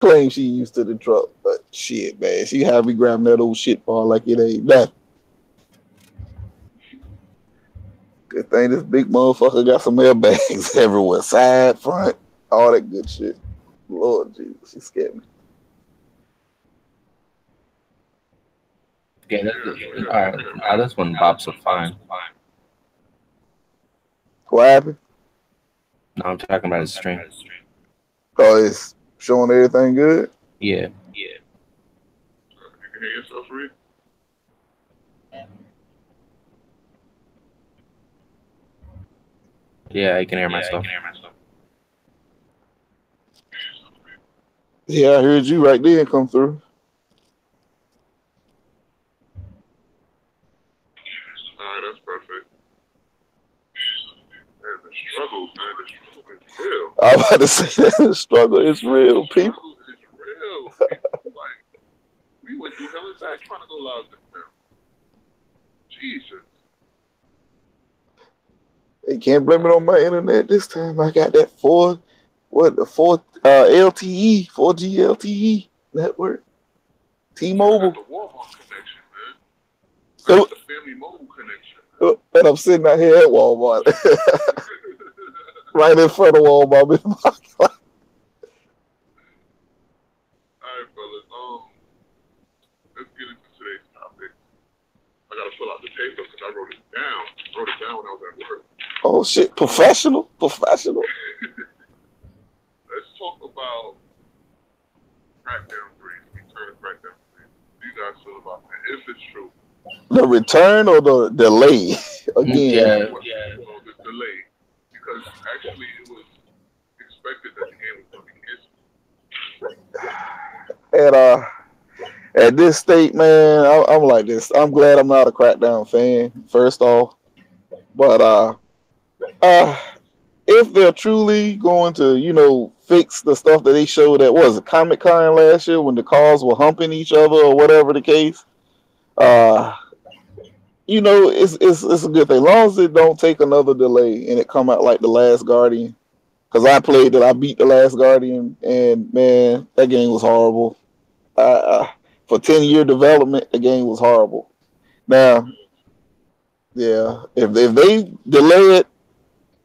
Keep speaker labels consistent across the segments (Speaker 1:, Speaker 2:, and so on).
Speaker 1: claims she used to the truck, but shit, man, she had me grabbing that old shit ball like it ain't nothing. Good thing this big motherfucker got some airbags everywhere, side, front, all that good shit. Lord Jesus, she scared me.
Speaker 2: Yeah, all right. Now this one bops are fine.
Speaker 1: What happened?
Speaker 2: No, I'm talking about his stream.
Speaker 1: Oh, it's showing everything good?
Speaker 2: Yeah.
Speaker 3: You can hear yourself, Reed?
Speaker 2: Yeah, I can hear myself.
Speaker 1: Yeah, I heard you right there come through.
Speaker 3: Alright, that's perfect. Man, the struggle, man. The struggle is real.
Speaker 1: I'm about to say that the struggle is real,
Speaker 3: The
Speaker 1: people.
Speaker 3: struggle is real. People, like, we went through hell and back trying to go live this now. Jesus.
Speaker 1: They can't blame it on my internet this time. I got that the 4 LTE, 4G LTE network.
Speaker 3: I
Speaker 1: T-Mobile.
Speaker 3: got the Walmart connection, man. I got the family mobile connection.
Speaker 1: And I'm sitting out here at Walmart. Right in front of Walmart.
Speaker 3: Alright, fellas. Let's get into today's topic. I gotta pull out the paper because I wrote it down. I wrote it down when I was at work.
Speaker 1: Oh shit, professional.
Speaker 3: Let's talk about Crackdown 3. Return to Crackdown 3. What do you guys feel about that? If it's true.
Speaker 1: The return or the delay? Again.
Speaker 2: Yeah.
Speaker 3: Well, the delay. Because actually it was expected that the game was going to be canceled.
Speaker 1: At this state, man, I'm like this. I'm glad I'm not a Crackdown fan, first off. But if they're truly going to, fix the stuff that they showed at what was it, Comic Con last year when the cars were humping each other or whatever the case, it's a good thing. As long as it don't take another delay and it come out like The Last Guardian. Because I played it, I beat The Last Guardian, and man, that game was horrible. For 10-year development, the game was horrible. Now, yeah, if they delay it,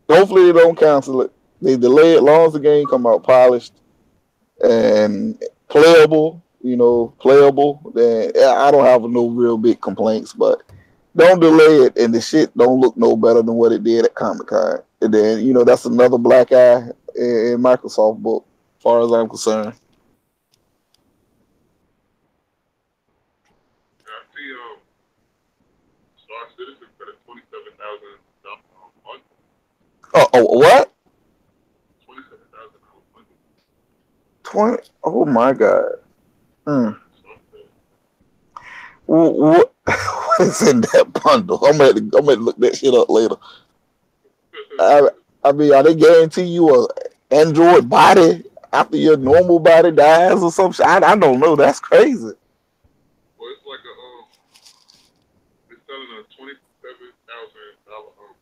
Speaker 1: hopefully they don't cancel it. They delay it, as long as the game come out polished and playable, then I don't have no real big complaints. But don't delay it, and the shit don't look no better than what it did at Comic-Con. And then, that's another black eye in Microsoft book, as far as I'm concerned.
Speaker 3: Star Citizen for the $27,000 month.
Speaker 1: What?
Speaker 3: $27,000 month.
Speaker 1: 20? Oh my God. What is in that bundle? I'm gonna look that shit up later. I mean, are they guarantee you a Android body after your normal body dies or something? I don't know. That's crazy.
Speaker 3: Well, it's like it's selling a $27,000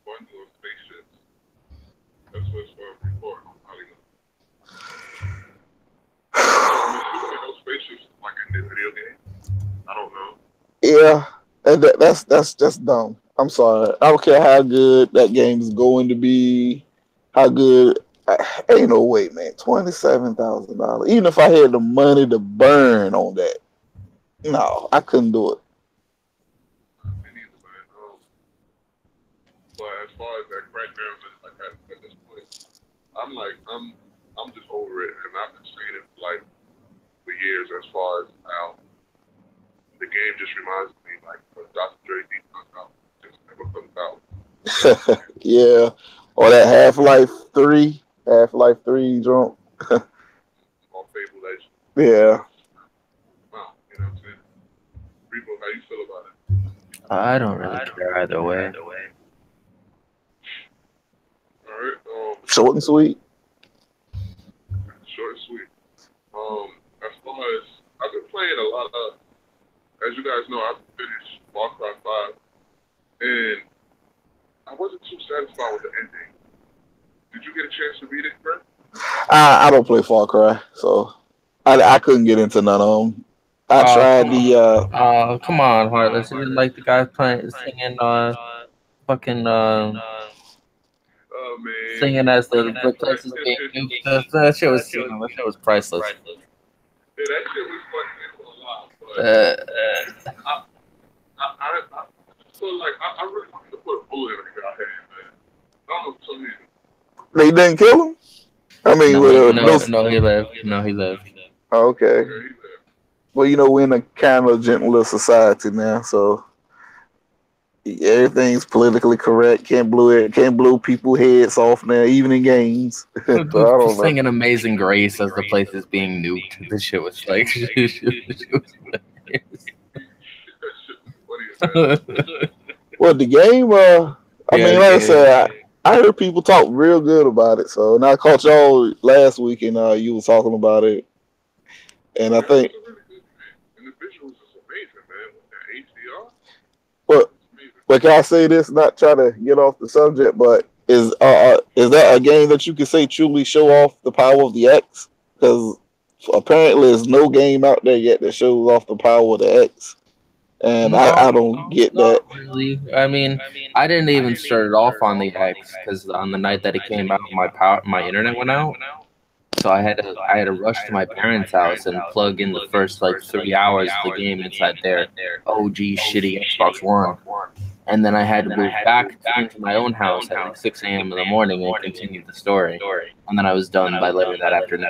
Speaker 3: bundle of spaceships. That's what's reported on Hollywood. I'm assuming those spaceships like in this video game. I don't know.
Speaker 1: Yeah, that's just dumb. I'm sorry. I don't care how good that game is going to be. How good? Ain't no way, man. $27,000. Even if I had the money to burn on that, no, I couldn't do it.
Speaker 3: Me neither, man. But as far as that Crackdown, like at this point, I'm just over it, and I've been saying it for years. As far as how the game just reminds me like when Dr. Dre beat comes out, just never comes out.
Speaker 1: Yeah, or that Half-Life 3 drunk.
Speaker 3: Or Fable Legend.
Speaker 1: Yeah.
Speaker 3: Wow, you know what I'm saying? Rico, how you feel about it?
Speaker 2: I don't really care either way.
Speaker 3: All right.
Speaker 1: Short and sweet.
Speaker 3: Short and sweet. As far as I've been playing a lot of, as you guys know, I've finished Far Cry 5, and I wasn't too satisfied with the ending. Did you get a chance to read it, Brett?
Speaker 1: I don't play Far Cry, so I couldn't get into none of them. I tried the
Speaker 2: Come on, Heartless. You didn't like the guy playing, singing, fucking,
Speaker 3: Oh man,
Speaker 2: singing as the places being moved. That shit was, that shit was priceless.
Speaker 3: yeah, that shit was fucking for a while, but
Speaker 2: Uh,
Speaker 3: I feel like I really wanted to put a bullet in the guy head, man. I don't know for some reason.
Speaker 1: they didn't kill him. I mean,
Speaker 2: no, he lived. No, he lived.
Speaker 1: Okay.
Speaker 3: Okay, he said,
Speaker 1: Well, we're in a kind of gentler society now, so everything's politically correct. Can't blow people heads off now, even in games. So I don't know.
Speaker 2: Singing Amazing Grace as the place is being nuked. This shit was like.
Speaker 3: that shit was funny as hell.
Speaker 1: Well, the game, I mean, like I said, I heard people talk real good about it. So, and I caught y'all last week, and you was talking about it, and I
Speaker 3: Yeah,
Speaker 1: think,
Speaker 3: it's a really good game. And the visuals is amazing, man. With that HDR,
Speaker 1: but
Speaker 3: it's amazing.
Speaker 1: but can I say this? Not try to get off the subject, but is that a game that you can say truly show off the power of the X? Because apparently, there's no game out there yet that shows off the power of the X, and I don't get that.
Speaker 2: Not really. I mean, I didn't even start it off on the X because on the night that it came out, my internet went out. So I had to rush to my parents' house and plug in the first like 3 hours of the game inside their OG shitty Xbox One, and then I had to move back into my own house at like 6 a.m. in the morning and continue the story, and then I was done by later that afternoon.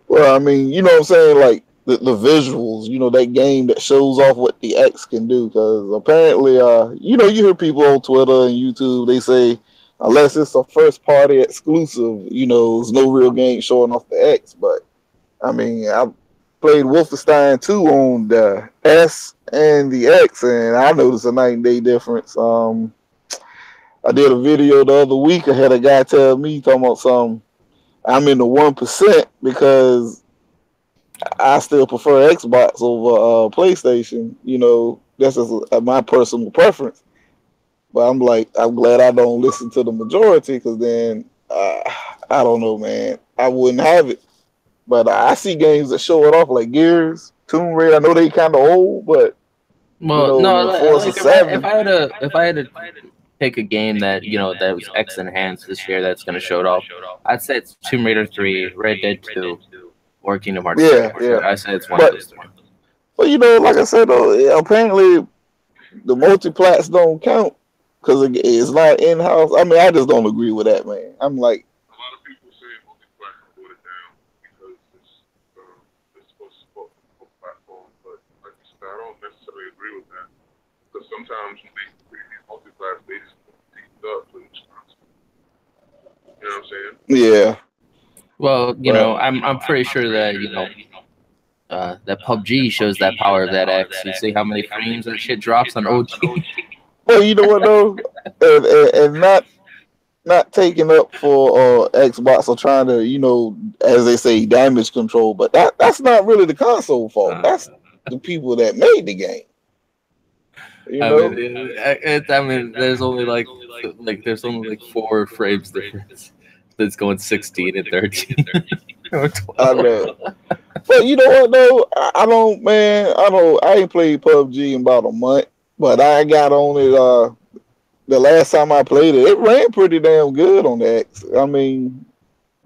Speaker 1: Well, I mean, you know what I'm saying? Like the visuals, that game that shows off what the X can do. Because apparently, you hear people on Twitter and YouTube, they say, unless it's a first party exclusive, there's no real game showing off the X. But I mean, I played Wolfenstein 2 on the S and the X, and I noticed a night and day difference. I did a video the other week. I had a guy tell me, talking about some, I'm in the 1% because I still prefer Xbox over PlayStation. That's just my personal preference. But I'm like, I'm glad I don't listen to the majority because then I don't know, man. I wouldn't have it. But I see games that show it off like Gears, Tomb Raider. I know they kind of old, but
Speaker 2: Well, no,
Speaker 1: Forza
Speaker 2: like
Speaker 1: 7.
Speaker 2: if I had to pick a game that that was X enhanced this year that's gonna show it off, I'd say it's Tomb Raider 3, Red Dead 2, or Kingdom Hearts.
Speaker 1: Yeah,
Speaker 2: 2.
Speaker 1: yeah.
Speaker 2: I say it's one of those three.
Speaker 1: But like I said, though, apparently the multiplats don't count because it's not in house. I mean, I just don't agree with that, man. I'm like,
Speaker 3: A lot of people say multiplayer can put it down because it's supposed to support both platforms, but like you said, I don't necessarily agree with that because sometimes when they create these multiplayer, they just team up for each console. You know what I'm saying?
Speaker 1: yeah.
Speaker 2: Well, I'm pretty sure that that PUBG shows that power of that X. You see how many frames that shit drops on OG.
Speaker 1: Well, you know what though, and not taking up for Xbox or trying to, as they say, damage control. But that's not really the console fault. That's the people that made the game.
Speaker 2: I mean, there's only like there's only like 4 frames difference. That's going 16 and 13 or 12.
Speaker 1: I know. But you know what though, I don't, man. I ain't played PUBG in about a month, but I got on it. The last time I played it, it ran pretty damn good on the X. I mean,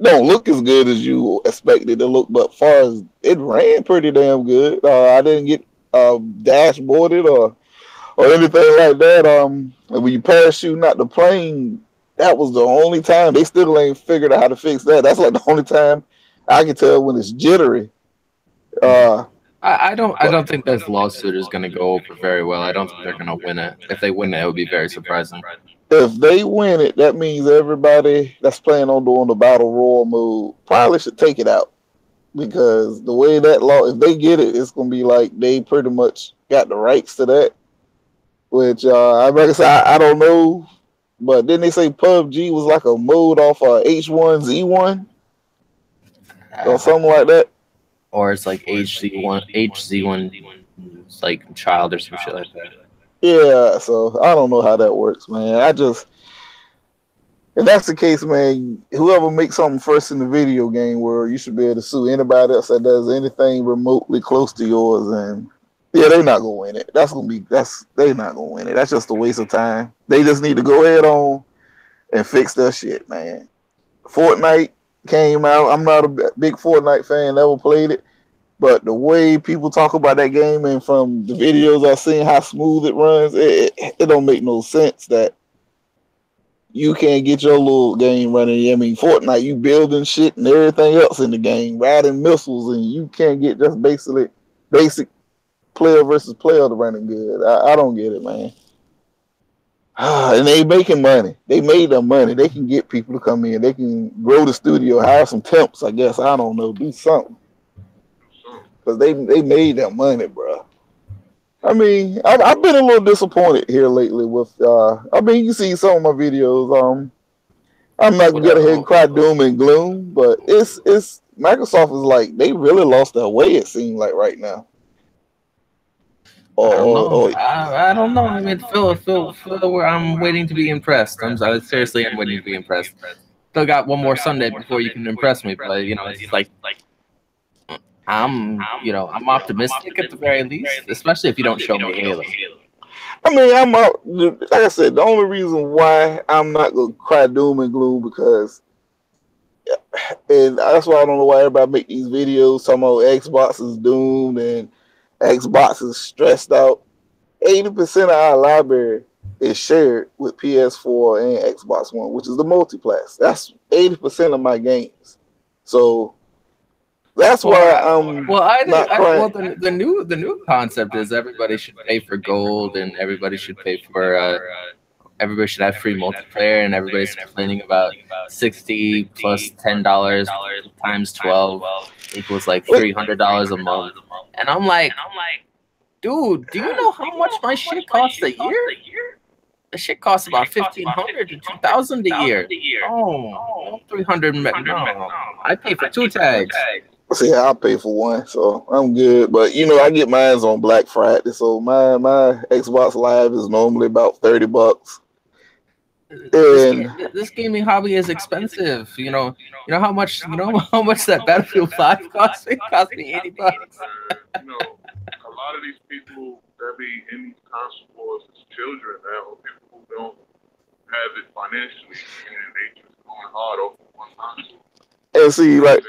Speaker 1: don't look as good as you expected it to look, but far as it ran pretty damn good. I didn't get dashboarded or anything like that. When you parachuting out the plane, that was the only time. They still ain't figured out how to fix that. That's like the only time I can tell when it's jittery.
Speaker 2: I don't think this lawsuit is going to go over very well. I don't think they're going to win it. If they win it, it would be very surprising.
Speaker 1: If they win it, that means everybody that's planning on doing the battle royal mode probably should take it out because the way that law, if they get it, it's going to be like they pretty much got the rights to that. Which like I said, I don't know, but didn't they say PUBG was like a mode off H1Z1 or something like that?
Speaker 2: Or it's like HZ1, it's like child or some shit like that.
Speaker 1: Yeah, so I don't know how that works, man. if that's the case, man, whoever makes something first in the video game world, you should be able to sue anybody else that does anything remotely close to yours. And yeah, they're not gonna win it. They're not gonna win it. That's just a waste of time. They just need to go ahead on and fix their shit, man. Fortnite came out. I'm not a big Fortnite fan. Never played it. But the way people talk about that game and from the videos I've seen how smooth it runs, it don't make no sense that you can't get your little game running. I mean, Fortnite, you building shit and everything else in the game, riding missiles, and you can't get just basic player versus player to running good. I don't get it, man. And they making money. They made their money. They can get people to come in. They can grow the studio, hire some temps, I guess. I don't know. Do something. Because they made their money, bro. I mean, I've been a little disappointed here lately with, I mean, you see some of my videos. I'm not going to get ahead and cry doom and gloom, but it's Microsoft is like, they really lost their way, it seems like right now.
Speaker 2: I don't know. I mean, Phil, I'm waiting to be impressed. I'm waiting to be impressed. Still got one more Sunday before you can impress me, but it's like I'm optimistic at the very least, especially if you don't show me Halo.
Speaker 1: I mean, like I said, the only reason why I'm not gonna cry doom and gloom because, and that's why I don't know why everybody make these videos talking about Xbox is doomed and Xbox is stressed out. 80% of our library is shared with PS4 and Xbox One, which is the multiplayer. That's 80% of my games. So that's why I'm not crying.
Speaker 2: The new concept is everybody should pay for gold and everybody should pay for everybody should have free multiplayer, and everybody's complaining about $60 plus $10 times 12 equals like $300 a month. And I'm like, dude, do you know how much my shit costs a year? The shit costs about $1,500 to $2,000 a year. Oh, $300. No, I pay for 2 tags.
Speaker 1: See, I pay for 1, so I'm good. But I get mine on Black Friday, so my Xbox Live is normally about $30.
Speaker 2: This gaming hobby is expensive. You know how much that Battlefield 5 cost me? It cost me $80.
Speaker 3: A lot of these people that be in these console wars is children now, people who don't have it financially, and they just going hard over one console.
Speaker 1: And see, like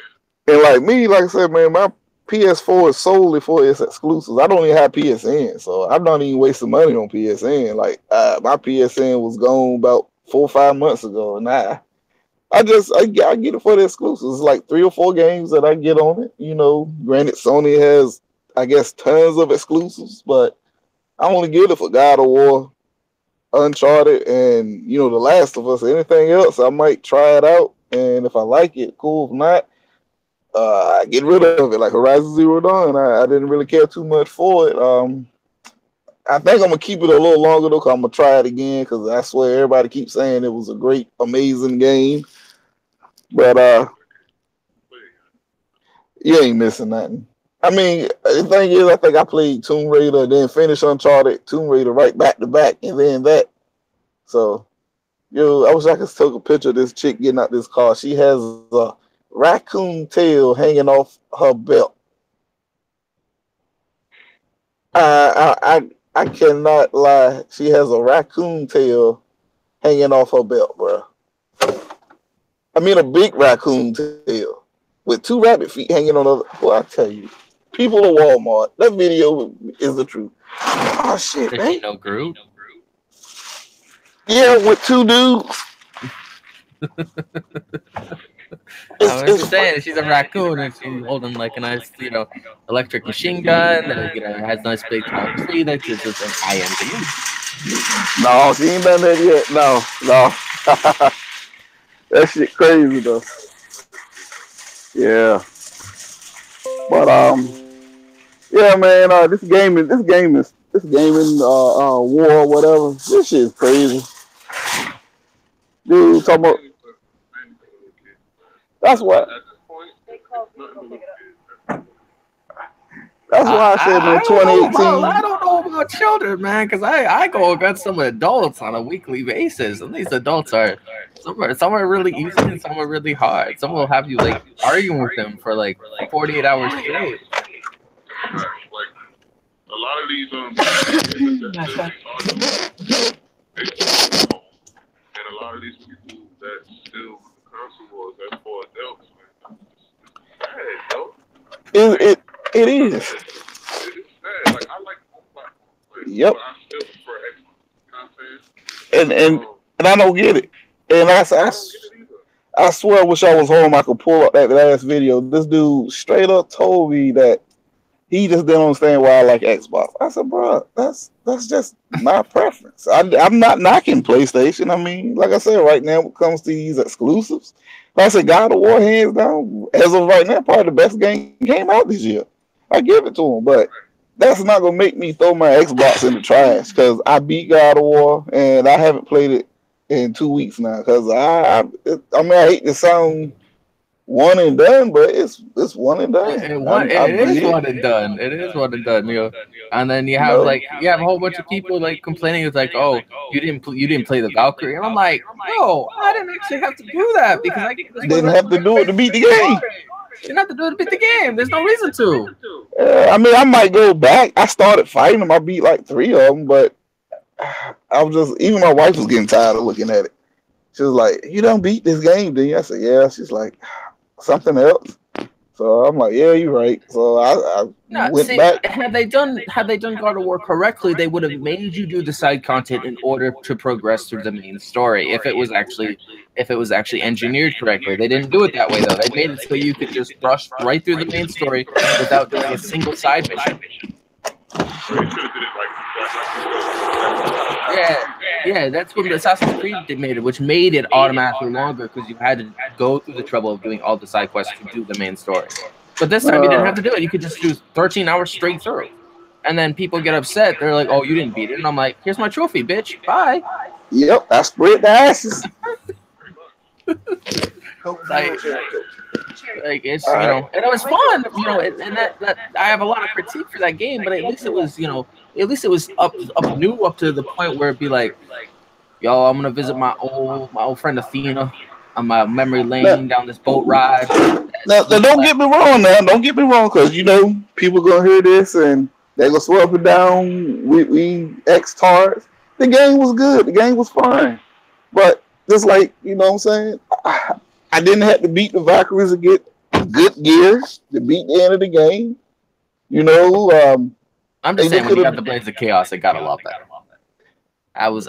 Speaker 1: me, like I said, man, my PS4 is solely for its exclusives. I don't even have PSN, so I'm not even wasting money on PSN. Like my PSN was gone about 4 or 5 months ago, and I get it for the exclusives. It's like 3 or 4 games that I get on it. Granted, Sony has, I guess, tons of exclusives, but I only get it for God of War, Uncharted, and The Last of Us. Anything else, I might try it out, and if I like it, cool. If not, I get rid of it. Like Horizon Zero Dawn, I didn't really care too much for it. I think I'm gonna keep it a little longer though, cause I'm gonna try it again, cause I swear everybody keeps saying it was a great, amazing game. But you ain't missing nothing. I mean, the thing is, I think I played Tomb Raider, then finished Uncharted, Tomb Raider right back to back, and then that. So, I wish I could take a picture of this chick getting out this car. She has a raccoon tail hanging off her belt. I cannot lie. She has a raccoon tail hanging off her belt, bro. I mean, a big raccoon tail with 2 rabbit feet hanging on her. Boy, I tell you, people at Walmart, that video is the truth. Oh shit, man!
Speaker 2: No Groot.
Speaker 1: Yeah, with 2 dudes.
Speaker 2: I was saying she's a raccoon and she's holding like a nice, electric machine gun. Has nice big tall tree that's just an IMDb.
Speaker 1: No, she ain't done that yet. No. That shit crazy though. Yeah. But yeah, man. This gaming war, whatever. This shit is crazy. Dude, talking about. That's why. That's why I said, man, 2018.
Speaker 2: I don't know about children, man, because I go against some adults on a weekly basis, and these adults are Some are really easy and some are really hard. Some will have you like arguing with them for like 48 hours straight.
Speaker 3: Like a lot of these and a lot of these people that still with the console wars, that's for adults, man. It's bad, yo.
Speaker 1: It it is.
Speaker 3: It is sad. Like I like both platforms,
Speaker 1: Yep.
Speaker 3: but I still prefer Xbox. You know what I'm saying?
Speaker 1: And and
Speaker 3: Um,
Speaker 1: and I don't get it. And
Speaker 3: I don't get it either.
Speaker 1: I swear I wish I was home. I could pull up that last video. This dude straight up told me that he just didn't understand why I like Xbox. I said, bro, that's just my preference. I'm not knocking PlayStation. I mean, like I said, right now when it comes to these exclusives, like I said, God of War hands down, as of right now, probably the best game came out this year. I give it to him, but that's not gonna make me throw my Xbox in the trash because I beat God of War and I haven't played it in 2 weeks now. Because I mean, I hate to sound one and done, but it's one and done. I
Speaker 2: It is
Speaker 1: beat it.
Speaker 2: one and done. It is one and done, And then
Speaker 1: No,
Speaker 2: you have a whole bunch of people like complaining. It's like, oh, you didn't play the Valkyrie, and I'm like, no, I didn't actually have to do that because I can just play
Speaker 1: didn't
Speaker 2: the
Speaker 1: have to do it to beat the game.
Speaker 2: You didn't have to do it to beat the game. There's no reason to.
Speaker 1: I mean, I might go back. I started fighting them. I beat like three of them, but I was just even my wife was getting tired of looking at it. She was like, "You don't beat this game, do you?" I said, "Yeah." She's like, "Something else." So I'm like, "Yeah, you're right." So I
Speaker 2: No,
Speaker 1: went
Speaker 2: see,
Speaker 1: back.
Speaker 2: had they done God of War correctly, they would have made you do the side content in order to progress through the main story. If it was actually engineered correctly, they didn't do it that way though. They made it so you could just rush right through the main story without doing a single side mission.
Speaker 3: Or they should have did it
Speaker 2: Yeah, yeah, that's what Assassin's Creed made it, which made it automatically longer because you had to go through the trouble of doing all the side quests to do the main story. But this time you didn't have to do it. You could just do 13 hours straight through. And then people get upset. They're like, "Oh, you didn't beat it." And I'm like, "Here's my trophy, bitch. Bye."
Speaker 1: Yep, I spread the ashes.
Speaker 2: Like, like it's and it was fun, and that I have a lot of critique for that game, but at least it was, at least it was up to the point where it'd be like, "Yo, I'm gonna visit my old friend Athena on my memory lane down this boat ride."
Speaker 1: Now, don't get me wrong. Now, don't get me wrong, because people gonna hear this and they gonna swear up and down. We X tards. The game was good. The game was fine, but just like what I'm saying, I didn't have to beat the Valkyries to get good gear to beat the end of the game.
Speaker 2: I'm just saying when you got the Blades of Chaos, it got a lot better. I was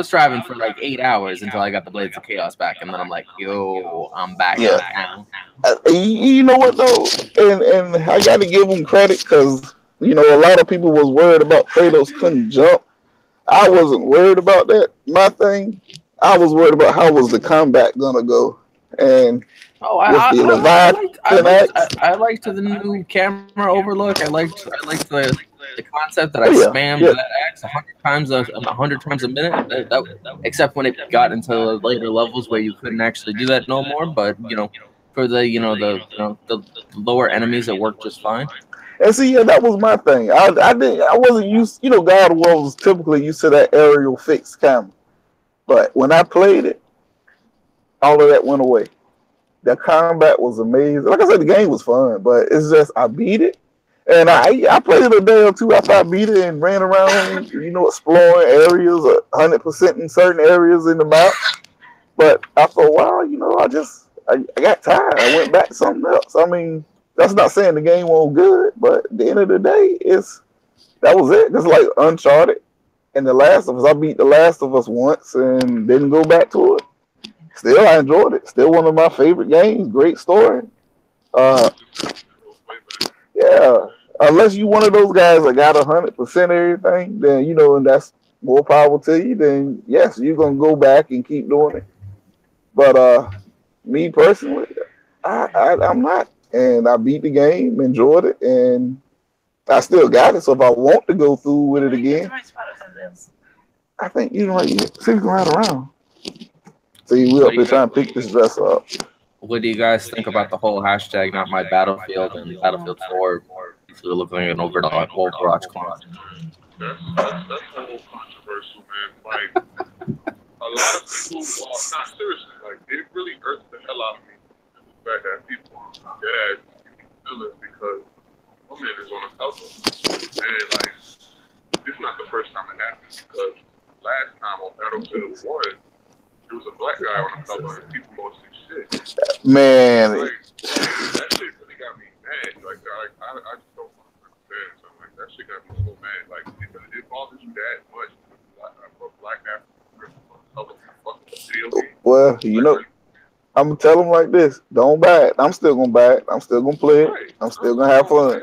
Speaker 2: striving for like 8 hours until I got the Blades of Chaos back, and then I'm like, yo, I'm back in town.
Speaker 1: You know what though, and I got to give them credit because a lot of people was worried about Kratos couldn't jump. I wasn't worried about that. My thing, I was worried about how was the combat gonna go, and
Speaker 2: I liked the new camera overlook. I liked the concept that I spammed that axe 100 times a minute. Except when it got into the later levels where you couldn't actually do that no more. But for the lower enemies, it worked just fine.
Speaker 1: And see, that was my thing. I wasn't used. God of War was typically used to that aerial fixed camera, but when I played it, all of that went away. The combat was amazing. Like I said, the game was fun, but it's just I beat it, and I played it a day or two after I beat it and ran around, exploring areas, 100% in certain areas in the map. But after a while, I got tired. I went back to something else. I mean, that's not saying the game wasn't good, but at the end of the day, that was it. Just like Uncharted and The Last of Us. I beat The Last of Us once and didn't go back to it. Still, I enjoyed it. Still one of my favorite games. Great story. Yeah. Unless you one of those guys that got 100% everything, then and that's more power to you. Then yes, you're gonna go back and keep doing it. But me personally, I'm not. And I beat the game, enjoyed it, and I still got it. So if I want to go through with it again, I think see if you can ride around. See, we up here trying to pick this dress up.
Speaker 2: What do you guys think about the whole hashtag Not My Battlefield and Battlefield 4 looking like an Overwatch clone?
Speaker 3: That's a whole controversial, man. Like, a lot of people, well, not seriously, like it really irks the hell out of me the fact that people dead ass feelings because woman is on a cover, and like it's not the first time it happened because last time on Battlefield 1, there was a black guy on the cover and people lost their shit.
Speaker 1: Man,
Speaker 3: Like that shit really got me mad. I just don't understand. So like that shit got me so mad. Like it bothers you that much for black African cover fucking video game.
Speaker 1: well, you know, I'm gonna tell them like this: don't buy it. I'm still gonna buy it. I'm still gonna play it.
Speaker 3: Right.
Speaker 1: I'm still gonna have fun.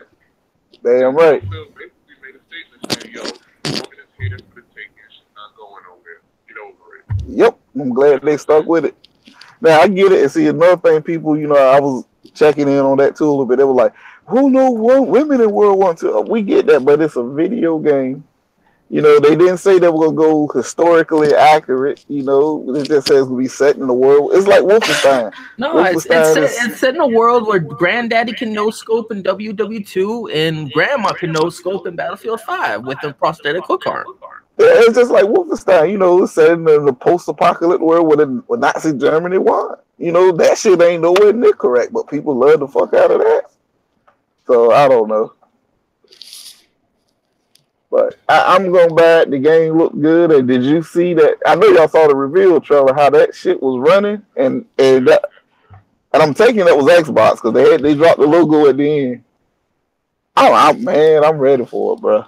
Speaker 1: Damn right.
Speaker 3: Basically made a statement saying, "Yo, woman is here for the taking. She's not going nowhere. Get over it."
Speaker 1: Yep, I'm glad they stuck with it. Now I get it. And see, another thing, people, you know, I was checking in on that too a little bit. They were like, "Who knew women in World War II?" We get that, but it's a video game. You know, they didn't say they were gonna go historically accurate. You know, it just says we set in the world. It's like Wolfenstein.
Speaker 2: No,
Speaker 1: Wolfenstein
Speaker 2: it's set in a world where Granddaddy can no scope in WW2 and Grandma can no scope in Battlefield 5 with a prosthetic hook arm.
Speaker 1: it's just like Wolfenstein. You know, it's set in the post-apocalyptic world where Nazi Germany won. You know, that shit ain't nowhere near correct, but people love the fuck out of that. So I don't know. But I'm going back. The game looked good. And did you see that? I know y'all saw the reveal trailer, how that shit was running. And I'm taking that was Xbox because they dropped the logo at the end. Man, I'm ready for it, bro.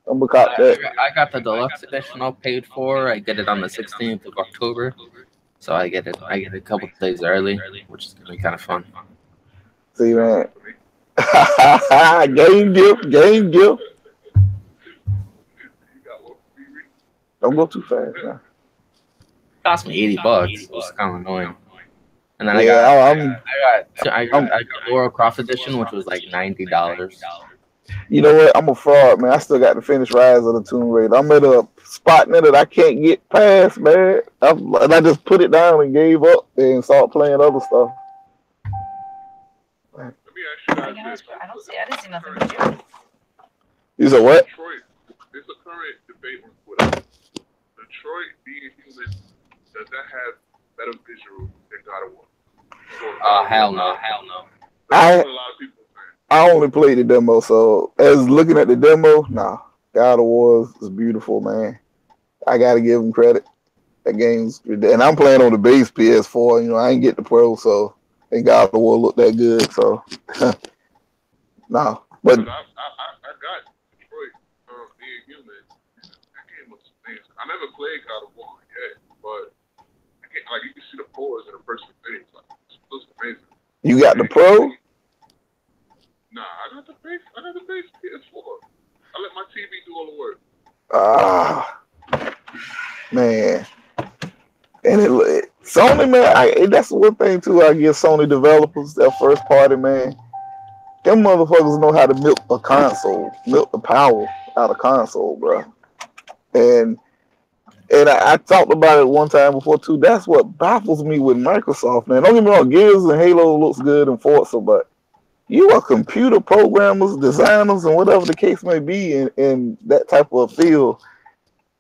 Speaker 1: I'm going to cop that.
Speaker 2: I got the deluxe edition all paid for. I get it on the 16th of October. So I get it a couple of days early, which is going to be kind of fun.
Speaker 1: See, man. Game gift. Don't go too fast, man.
Speaker 2: It cost me $80. It was kind of annoying. And then I got Laura Croft edition, which was like $90.
Speaker 1: You know what? I'm a fraud, man. I still got to finish Rise of the Tomb Raider. I'm at a spot now that I can't get past, man. And I just put it down and gave up and started playing other stuff.
Speaker 3: Let me ask you guys this.
Speaker 4: I didn't see nothing but you.
Speaker 1: You said what?
Speaker 3: Detroit, there's a current debate on Twitter. Detroit being human, does that have better visuals than God of War?
Speaker 2: Hell no.
Speaker 3: That's what a lot of people saying.
Speaker 1: I only played the demo, so as looking at the demo, nah, God of War is beautiful, man. I gotta give him credit. That game's, and I'm playing on the base PS4. You know, I ain't get the Pro, so and God of War look that good. So, nah, but
Speaker 3: I got Detroit being human. That game looks amazing. I never played God of War yet, but like you can see the pores in a person's face. Like, it looks amazing.
Speaker 1: You got the Pro?
Speaker 3: Nah, I got the base PS4. I let my TV do all the work.
Speaker 1: Man. And Sony, man, that's one thing too. I give Sony developers, their first party, man. Them motherfuckers know how to milk a console, milk the power out of console, bro. And I talked about it one time before too. That's what baffles me with Microsoft, man. Don't get me wrong, Gears and Halo looks good and Forza, but you are computer programmers, designers, and whatever the case may be in that type of field,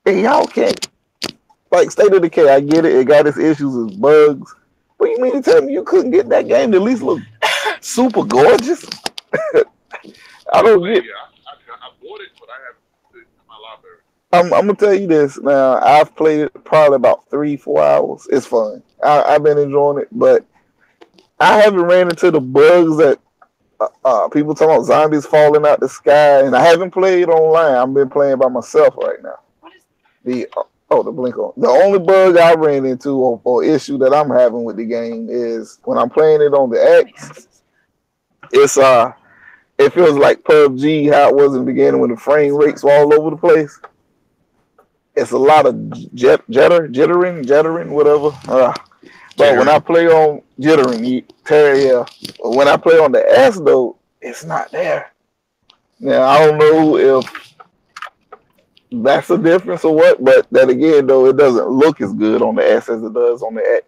Speaker 1: and y'all can't. Like State of Decay, I get it. It got its issues, its bugs. But you mean to tell me you couldn't get that game to at least look super gorgeous? I don't get.
Speaker 3: I bought it, but I haven't in my library.
Speaker 1: I'm gonna tell you this now. I've played it probably about 3-4 hours. It's fun. I've been enjoying it, but I haven't ran into the bugs that people talking about zombies falling out the sky, and I haven't played online. I've been playing by myself right now.
Speaker 4: What is
Speaker 1: the blink on. The only bug I ran into or issue that I'm having with the game is when I'm playing it on the X. It's it feels like PUBG how it was in the beginning when the frame rates were all over the place. It's a lot of jittering, whatever. But when I play on jittering, when I play on the S though, it's not there. Now I don't know if that's a difference or what, but then again though, it doesn't look as good on the S as it does on the X.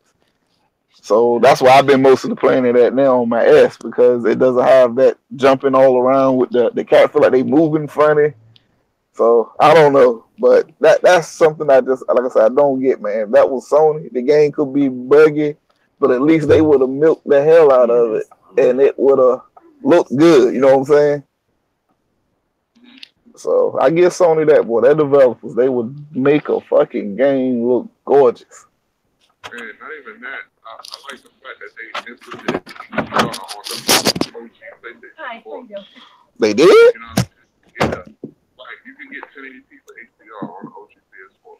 Speaker 1: So that's why I've been mostly playing it at now on my S, because it doesn't have that jumping all around with the cat feel like they moving funny. So I don't know. But that's something I just, like I said, I don't get, man. If that was Sony, the game could be buggy, but at least they would have milked the hell out of it, and it would have looked good. You know what I'm saying? So I give Sony that, boy. Their developers, they would make a fucking game look gorgeous.
Speaker 3: And not even that, I like the fact that they implemented on the OG PlayStation 4.
Speaker 1: They did?
Speaker 3: You know, yeah. Like, you can get 1080p for HDR on the OG PS4.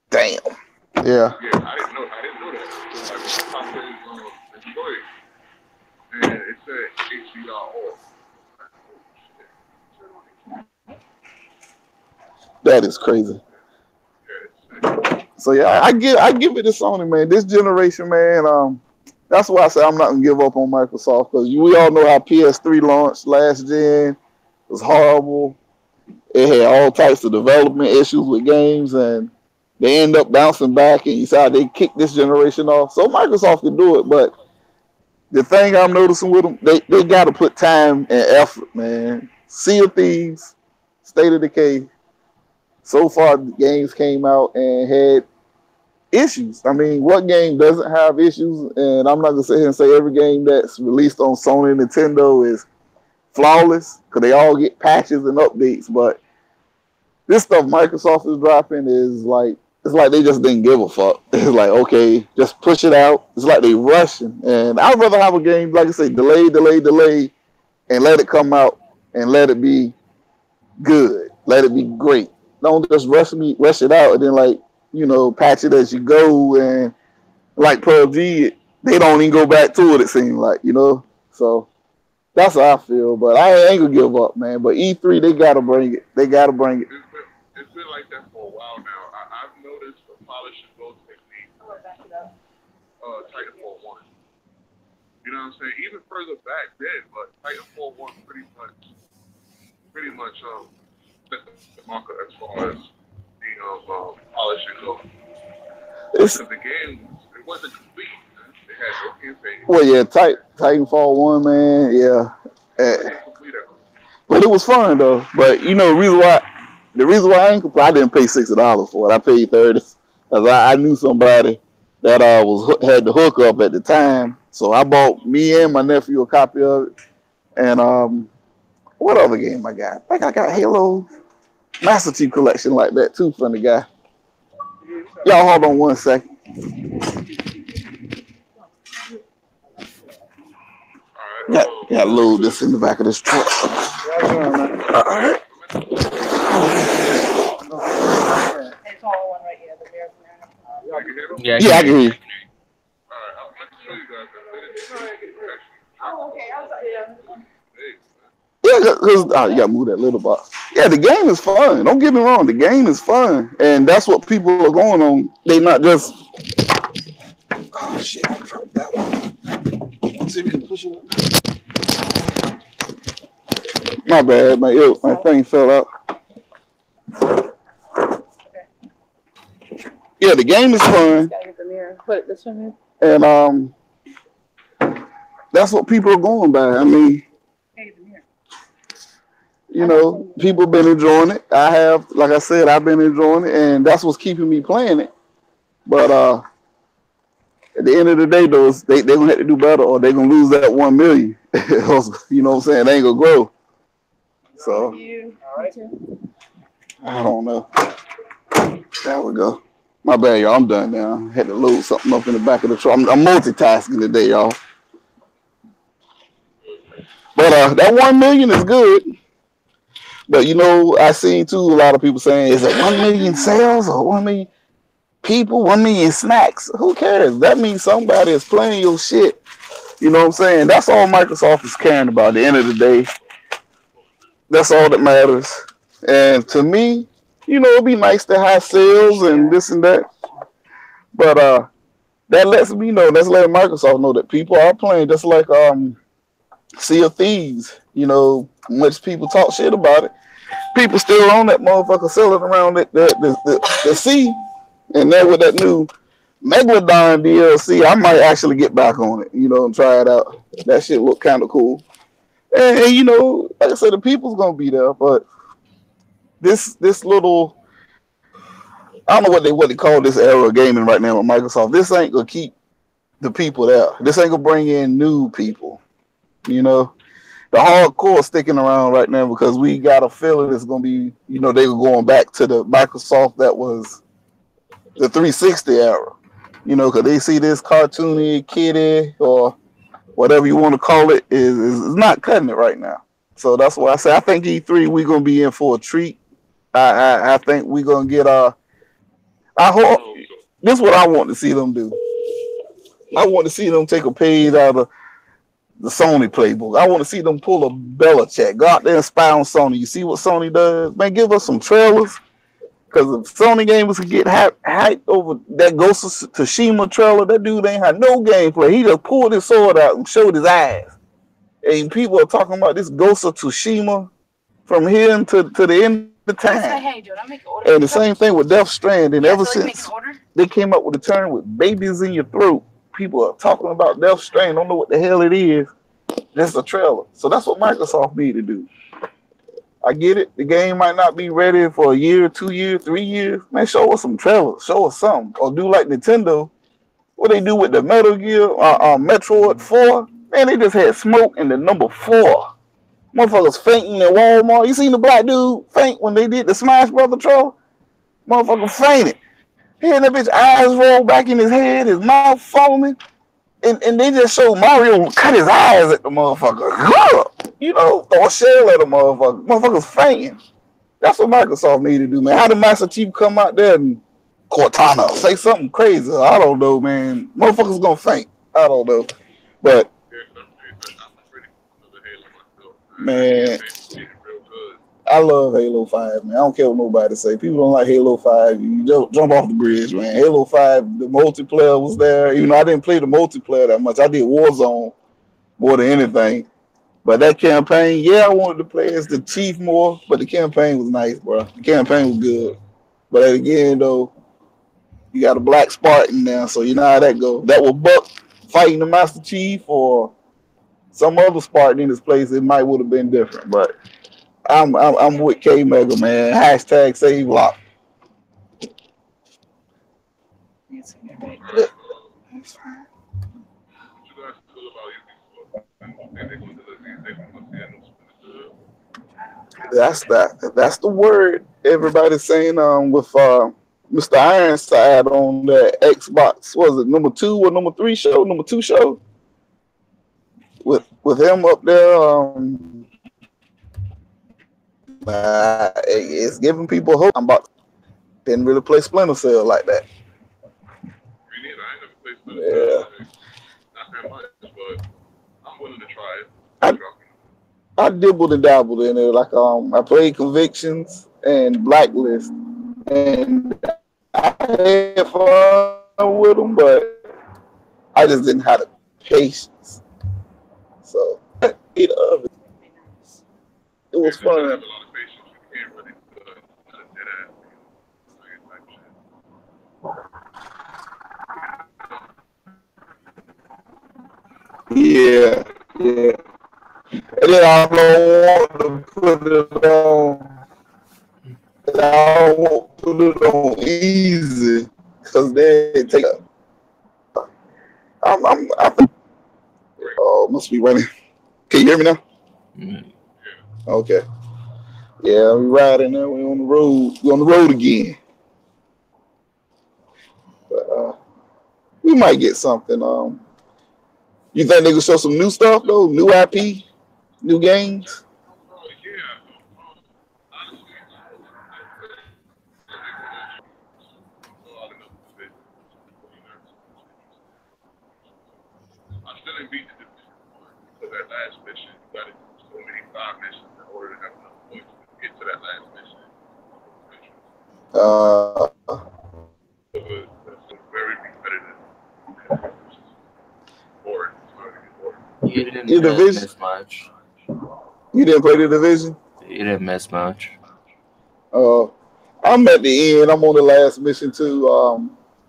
Speaker 1: Damn.
Speaker 3: Yeah,
Speaker 1: Yeah.
Speaker 3: I didn't know that. So, like, when I popped in Detroit, and it said HDR off.
Speaker 1: That is crazy. So yeah, I give it to Sony, man. This generation, man. That's why I say I'm not gonna give up on Microsoft, because we all know how PS3 launched last gen. It was horrible. It had all types of development issues with games, and they end up bouncing back, and you saw how they kicked this generation off. So Microsoft can do it, but the thing I'm noticing with them, they got to put time and effort, man. Sea of Thieves, State of Decay. So far, the games came out and had issues. I mean, what game doesn't have issues? And I'm not gonna sit here and say every game that's released on Sony and Nintendo is flawless, because they all get patches and updates. But this stuff Microsoft is dropping is like, it's like they just didn't give a fuck. It's like, okay, just push it out. It's like they rushing. And I'd rather have a game, like I say, delay, and let it come out and let it be good. Let it be great. Don't just rush it out and then, like, you know, patch it as you go. And like PUBG, they don't even go back to it, it seems like, you know. So that's how I feel. But I ain't gonna give up, man. But E3, they gotta bring it. They gotta bring it.
Speaker 3: It's been like that for a while now. I've noticed the polishing those techniques. Titanfall 1. You know what I'm saying? Even further back then, but Titanfall 1 pretty much set the marker as far as polishing goes. Because the game, it wasn't complete. It had no campaign.
Speaker 1: Well, yeah, Titanfall 1, man, yeah. But it was fun though. But you know, the reason why I didn't pay $60 for it. I paid $30, because I knew somebody that had the hookup at the time. So I bought me and my nephew a copy of it. And what other game I got? I think I got Halo Master Chief Collection like that too from the guy. Y'all hold on one second. Got to load this in the back of this truck. All right.
Speaker 2: Yeah,
Speaker 1: I can hear you. Yeah, because you got to move that little box. Yeah, the game is fun. Don't get me wrong. The game is fun. And that's what people are going on. They not just... Oh, shit. I dropped that one. Let's see if we can push it up. My bad. My thing fell out. Yeah, the game is fun.
Speaker 4: Put it this way.
Speaker 1: And that's what people are going by. I mean... You know, people been enjoying it. I have, like I said, I've been enjoying it, and that's what's keeping me playing it. But at the end of the day, though, they're going to have to do better, or they're going to lose that 1 million. You know what I'm saying? They ain't going to grow. So, I don't know. There we go. My bad, y'all. I'm done now. I had to load something up in the back of the truck. I'm multitasking today, y'all. But that 1 million is good. But, you know, I seen, too, a lot of people saying, is it 1 million sales or 1 million people, 1 million snacks? Who cares? That means somebody is playing your shit. You know what I'm saying? That's all Microsoft is caring about at the end of the day. That's all that matters. And to me, you know, it'd be nice to have sales and this and that. But that lets me know, that's letting Microsoft know that people are playing, just like Sea of Thieves. You know, much people talk shit about it. People still on that motherfucker selling around the sea. And then with that new Megalodon DLC, I might actually get back on it, you know, and try it out. That shit look kind of cool. And, you know, like I said, the people's going to be there. But this little, I don't know what they call this era of gaming right now with Microsoft. This ain't gonna keep the people there. This ain't gonna bring in new people. You know, the hardcore sticking around right now because we got a feeling it's gonna be, they were going back to the Microsoft that was the 360 era. Because they see this cartoony kitty or whatever you want to call it is not cutting it right now. So that's why I say I think E3 we're gonna be in for a treat. I think we're gonna get I hope this is what I want to see them do. I want to see them take a page out of the Sony playbook. I want to see them pull a Belichick, go out there and spy on Sony. You see what Sony does? Man, give us some trailers. Because if Sony gamers could get hyped over that Ghost of Tsushima trailer, that dude ain't had no gameplay. He just pulled his sword out and showed his eyes. And people are talking about this Ghost of Tsushima from here to the end of time. Hey, dude, I make an order. And the same thing with Death Stranding. Ever since they came up with the term with babies in your throat, people are talking about Death Stranding. Don't know what the hell it is. That's a trailer. So that's what Microsoft need to do. I get it. The game might not be ready for a year, 2 years, 3 years. Man, show us some trailers. Show us something. Or do like Nintendo. What they do with the Metal Gear, Metroid 4. Man, they just had smoke in the number 4. Motherfuckers fainting at Walmart. You seen the black dude faint when they did the Smash Brother trailer? Motherfucker fainted. He had that bitch eyes roll back in his head, his mouth foaming. And they just showed Mario cut his eyes at the motherfucker. Throw a shell at the motherfucker. Motherfuckers fainting. That's what Microsoft need to do, man. How did Master Chief come out there and Cortana say something crazy? I don't know, man. Motherfuckers gonna faint. I don't know. But man, I love Halo 5, man. I don't care what nobody say. People don't like Halo 5. You jump off the bridge, man. Halo 5, the multiplayer was there. Even though I didn't play the multiplayer that much. I did Warzone more than anything. But that campaign, yeah, I wanted to play as the Chief more, but the campaign was nice, bro. The campaign was good. But again, though, you got a black Spartan now, so you know how that goes. That was Buck fighting the Master Chief or some other Spartan in his place, it might would have been different. But I'm with K Mega, man. Hashtag save lock. That's the word everybody's saying with Mr. Ironside on the Xbox. Was it number 2 or number 3 show? Number 2 show with him up there. It's giving people hope. I'm about didn't really play Splinter Cell like that. Yeah.
Speaker 3: Not that much, but I'm willing to try it.
Speaker 1: I dibbled and dabbled in it. Like I played Convictions and Blacklist, and I had fun with them, but I just didn't have the patience. So either of it. It was fun. Yeah. And then I don't want to put it on. And I won't put it on easy because they take. I think. Oh, must be running. Can you hear me now?
Speaker 2: Mm.
Speaker 1: Okay. Yeah, we riding now. We on the road. We on the road again. But we might get something. You think they can show some new stuff though? New IP, new games?
Speaker 3: I still ain't beat the to that last mission. You got to do so many 5 missions in order to have enough points to get to that last mission. It's very competitive. Boring.
Speaker 2: You didn't miss much.
Speaker 1: You didn't play the Division?
Speaker 2: You didn't miss much.
Speaker 1: I'm at the end. I'm on the last mission too.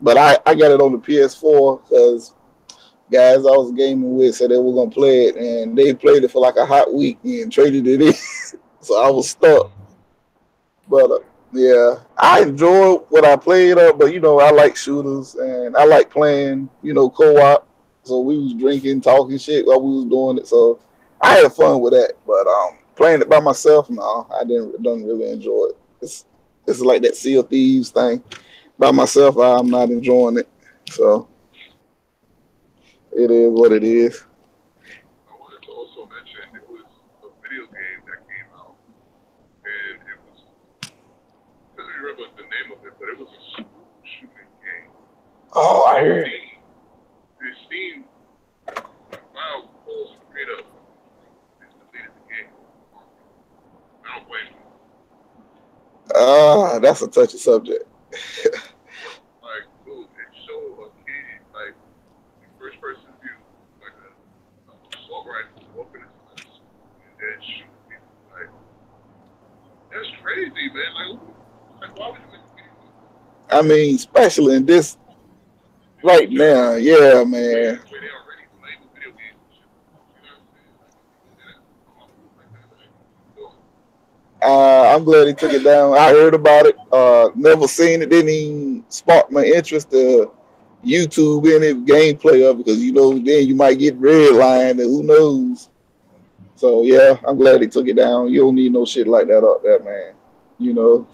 Speaker 1: But I got it on the PS4 because guys I was gaming with said they were gonna play it, and they played it for like a hot week and traded it in. So I was stuck. But yeah, I enjoyed what I played up. But I like shooters and I like playing. Co-op. So we was drinking, talking shit while we was doing it. So I had fun with that. But playing it by myself, no, I don't really enjoy it. It's like that Sea of Thieves thing. By myself, I'm not enjoying it. So it is what it is.
Speaker 3: I wanted to also mention it was a video game that came out, and it was I don't remember the name of it, but it was a school shooting game.
Speaker 1: Oh, I
Speaker 3: It
Speaker 1: heard.
Speaker 3: seemed it seemed wow, was straight up. It's deleted the game. I don't blame them.
Speaker 1: That's a touchy subject.
Speaker 3: Like, dude, it showed a kid like in first person view, like a assault rifle walking into the school and then shooting people. Like, that's crazy, man. Like why would you make a video like that?
Speaker 1: I mean, especially in this right now, yeah, man.
Speaker 3: Where they already playing with video games and shit. You know what I'm saying? Like, if you do that, come up like that, like, no.
Speaker 1: I'm glad he took it down. I heard about it. Never seen it. Didn't even spark my interest to YouTube any gameplay of it because then you might get red line and who knows. So yeah, I'm glad he took it down. You don't need no shit like that up there, man. You know,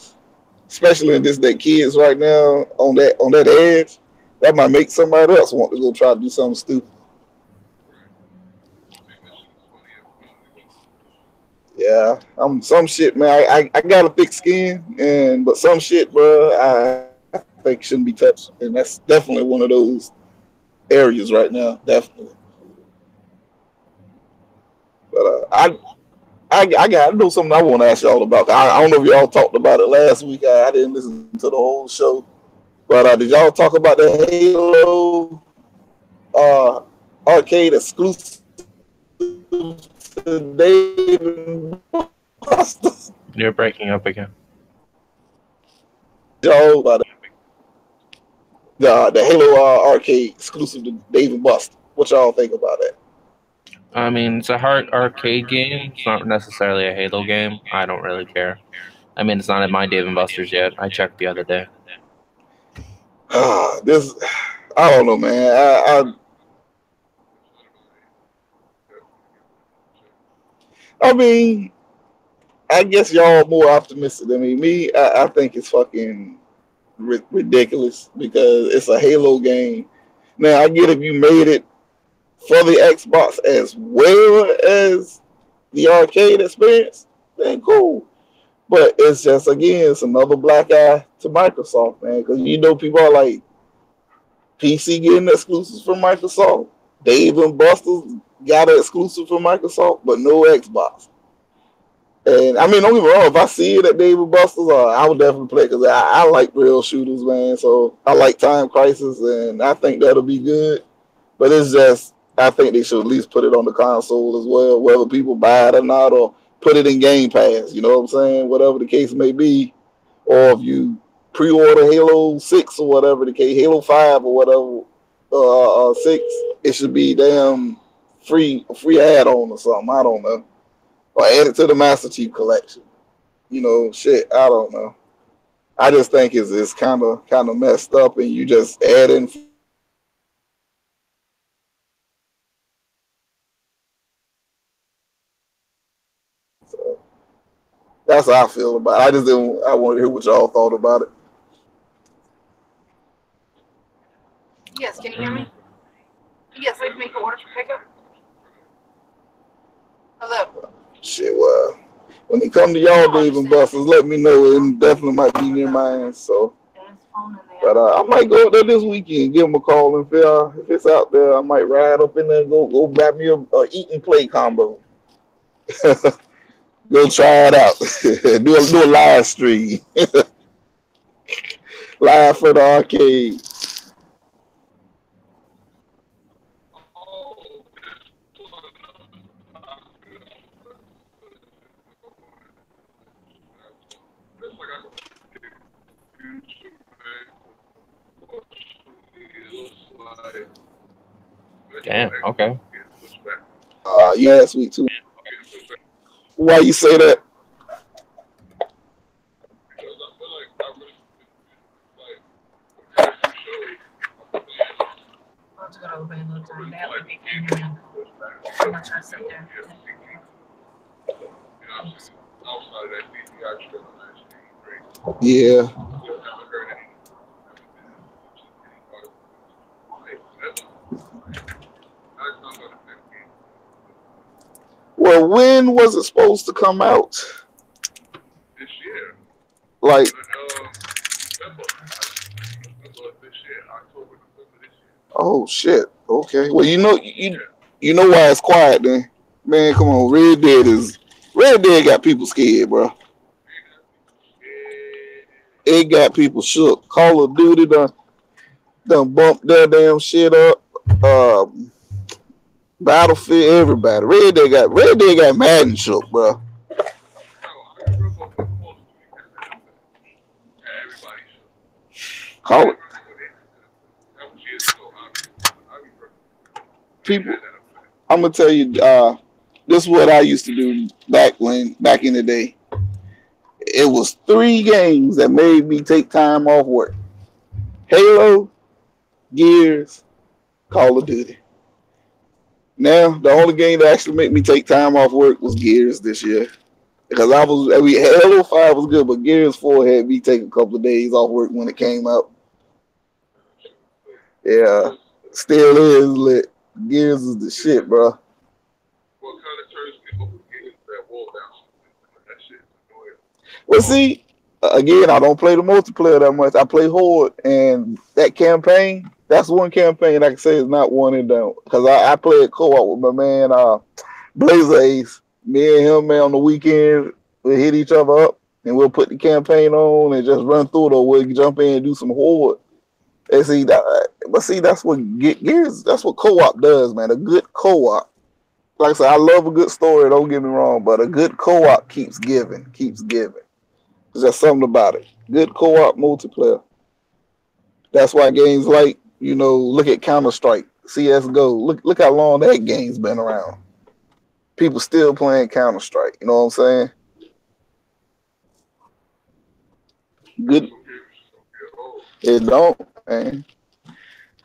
Speaker 1: especially in this day, kids right now on that edge, that might make somebody else want to go try to do something stupid.
Speaker 3: Right. I think that shit is funny as hell.
Speaker 1: Yeah, I'm some shit, man. I got a thick skin, but some shit, bro, I think shouldn't be touched, and that's definitely one of those areas right now, definitely. But I know something I want to ask y'all about. I don't know if y'all talked about it last week. I didn't listen to the whole show, but did y'all talk about the Halo uh, arcade exclusive to Dave and Buster's?
Speaker 2: You're breaking up again.
Speaker 1: Y'all about the Halo arcade exclusive to Dave and Buster. What y'all think about that?
Speaker 2: I mean, it's a hard arcade game. It's not necessarily a Halo game. I don't really care. I mean, it's not at my Dave and Buster's yet. I checked the other day.
Speaker 1: This I don't know, man.
Speaker 3: It's literally definitely give it another check.
Speaker 1: I mean, I guess y'all more optimistic than me. I think it's fucking ridiculous because it's a Halo game. Now I get if you made it for the Xbox as well as the arcade experience, then cool. But it's just again, it's another black eye to Microsoft, man. Because people are like PC getting exclusives from Microsoft. Dave and Buster's got an exclusive from Microsoft, but no Xbox. And I mean, don't get me wrong. If I see it at Dave and Buster's, I would definitely play because I like real shooters, man. So I like Time Crisis, and I think that'll be good. But it's just, I think they should at least put it on the console as well, whether people buy it or not, or put it in Game Pass. You know what I'm saying? Whatever the case may be, or if you pre-order Halo 6 or whatever the case, Halo 5 or whatever, 6, it should be damn free add-on or something. I don't know, or add it to the Master Chief Collection. Shit. I don't know. I just think it's kind of messed up, and you just add in free shit to the console and then you just charge $60 so that's how I feel about it. I want to hear what y'all thought about it.
Speaker 4: Yes, can you hear me?
Speaker 2: Mm.
Speaker 4: Yes,
Speaker 3: Yeah,
Speaker 4: I'd
Speaker 3: we
Speaker 4: make an
Speaker 3: got
Speaker 4: order
Speaker 3: you.
Speaker 4: for pickup.
Speaker 3: Go ahead.
Speaker 4: Hello.
Speaker 1: Shit, well, when it come to y'all
Speaker 4: No, I'm
Speaker 1: Dave
Speaker 4: just
Speaker 1: and
Speaker 4: saying.
Speaker 1: Buster's, let me know. It definitely might be near mine. So,
Speaker 4: And his phone in the
Speaker 1: but
Speaker 4: other
Speaker 1: I might go up there this weekend, give them a call, and if it's out there, I might ride up in there and go grab me a eat and play combo. Go try it out. Do a live stream, live for the arcade.
Speaker 3: Oh, there's one topic I forgot to if I wanted to have one. It's like I can predict the future, man. Unfortunately, it looks like Metro
Speaker 2: Damn.
Speaker 3: Exodus
Speaker 2: Okay.
Speaker 3: is getting pushed back.
Speaker 1: You asked me too.
Speaker 3: It's getting pushed back.
Speaker 1: Why you say that?
Speaker 3: outside of that DTI trailer last year, he's great.
Speaker 1: Yeah.
Speaker 3: Still haven't heard any. That's not gonna affect me.
Speaker 1: Well, when was it supposed to come out?
Speaker 3: This year,
Speaker 1: Like,
Speaker 3: November. November of this year, October, November this year.
Speaker 1: oh shit. Okay. Well,
Speaker 3: Yeah.
Speaker 1: you know why it's quiet then. Man, come on. Red Dead got people scared, bro. It got people shook. Call of Duty done bumped their damn shit up. Battlefield, everybody. Red Dead got Madden shook, bro.
Speaker 3: No, I remember when Call of Duty came out. Everybody should.
Speaker 1: Call it.
Speaker 3: That was years ago. I remember.
Speaker 1: People, I'm gonna tell you, this is what I used to do back in the day. It was 3 games that made me take time off work: Halo, Gears, Call of Duty. Now, the only game that actually made me take time off work was Gears this year. Because Halo 5 was good, but Gears 4 had me take a couple of days off work when it came out. Yeah, still is lit. Gears is the shit, bro.
Speaker 3: What kind of turns people who get into that wall down? That shit is annoying.
Speaker 1: Well, see, again, I don't play the multiplayer that much. I play Horde, and that campaign, that's one campaign I can say is not one and done. Because I played co-op with my man, Blazer Ace. Me and him, man, on the weekend, we'll hit each other up, and we'll put the campaign on and just run through it, or we'll jump in and do some Horde. And see, that's what Gears, that's what co-op does, man. A good co-op. Like I said, I love a good story, don't get me wrong, but a good co-op keeps giving. There's just something about it. Good co-op multiplayer. That's why games like, look at Counter-Strike, CSGO. Look how long that game's been around. People still playing Counter-Strike. You know what I'm saying? Good. It don't, man.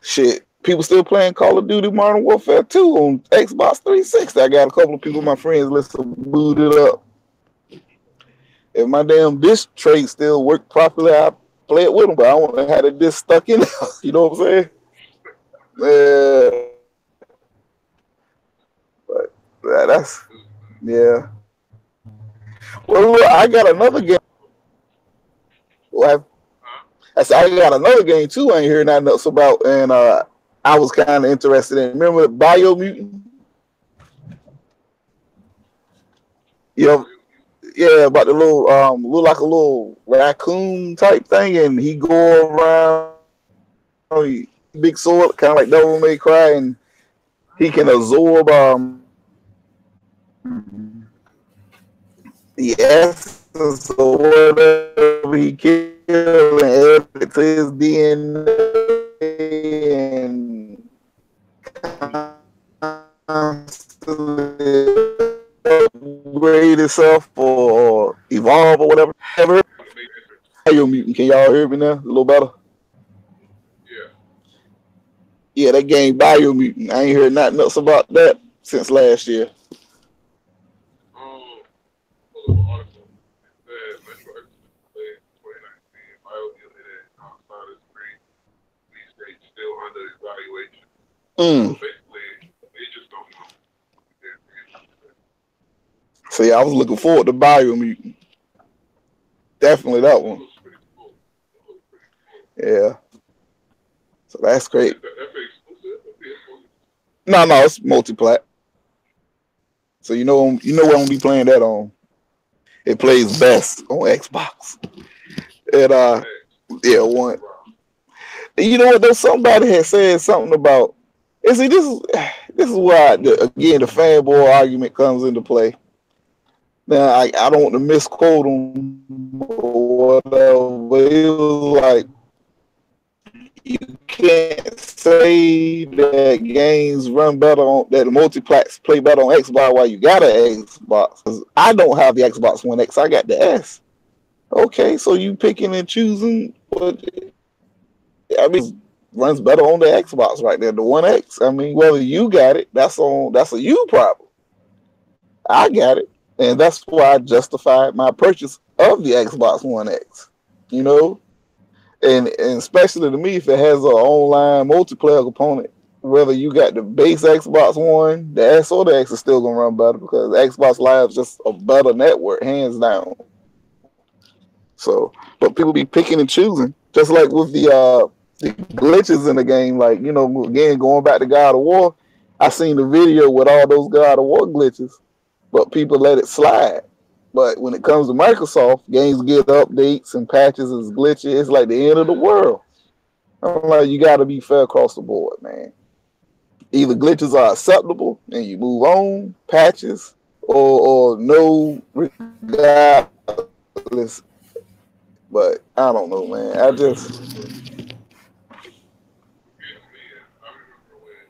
Speaker 1: Shit. People still playing Call of Duty Modern Warfare 2 on Xbox 360. I got a couple of people, my friends, listen, boot it up. If my damn disc tray still work properly, I play it with them, but I want to have the disc stuck in there. You know what I'm saying? But that's, yeah. Well, look, I got another game. I said, I got another game too I ain't hearing nothing else about, and I was kind of interested in. Remember Biomutant? Yeah, about the little look like a little raccoon type thing, and he go around, big sword, kind of like Devil May Cry, and he can absorb the essence or whatever he kills and add it to his DNA and constantly upgrade itself or evolve or whatever. Biomutant, can y'all hear me now? A little better? Yeah, that game Biomutant. I ain't heard nothing else about that since last year. So basically, they just don't know. See, I was looking forward to Biomutant. Definitely that one. Yeah. So that's great. No, it's multi-plat. So you know what I'm gonna be playing that on. It plays best on Xbox. And yeah, one. And you know what? Though somebody had said something about. And see, this is why again the fanboy argument comes into play. Now I don't want to misquote him or whatever, but it was like you can't say that games run better on that the multiplats play better on Xbox while you got an Xbox. 'Cause I don't have the Xbox One X, I got the S. Okay, so you picking and choosing what I mean runs better on the Xbox right there, the One X. I mean, whether you got it, that's a you problem. I got it. and that's why I justified my purchase of the Xbox One X. You know, and especially to me, if it has an online multiplayer component, whether you got the base Xbox One, the S or the X is still gonna run better because Xbox Live is just a better network, hands down. So, but people be picking and choosing, just like with the glitches in the game. Like again, going back to God of War, I seen the video with all those God of War glitches, but people let it slide. But when it comes to Microsoft, games get updates and patches is glitchy. It's like the end of the world. I'm like, you got to be fair across the board, man. Either glitches are acceptable and you move on, patches, or no regardless. But I don't know, man. I just
Speaker 3: Yeah, man. I remember when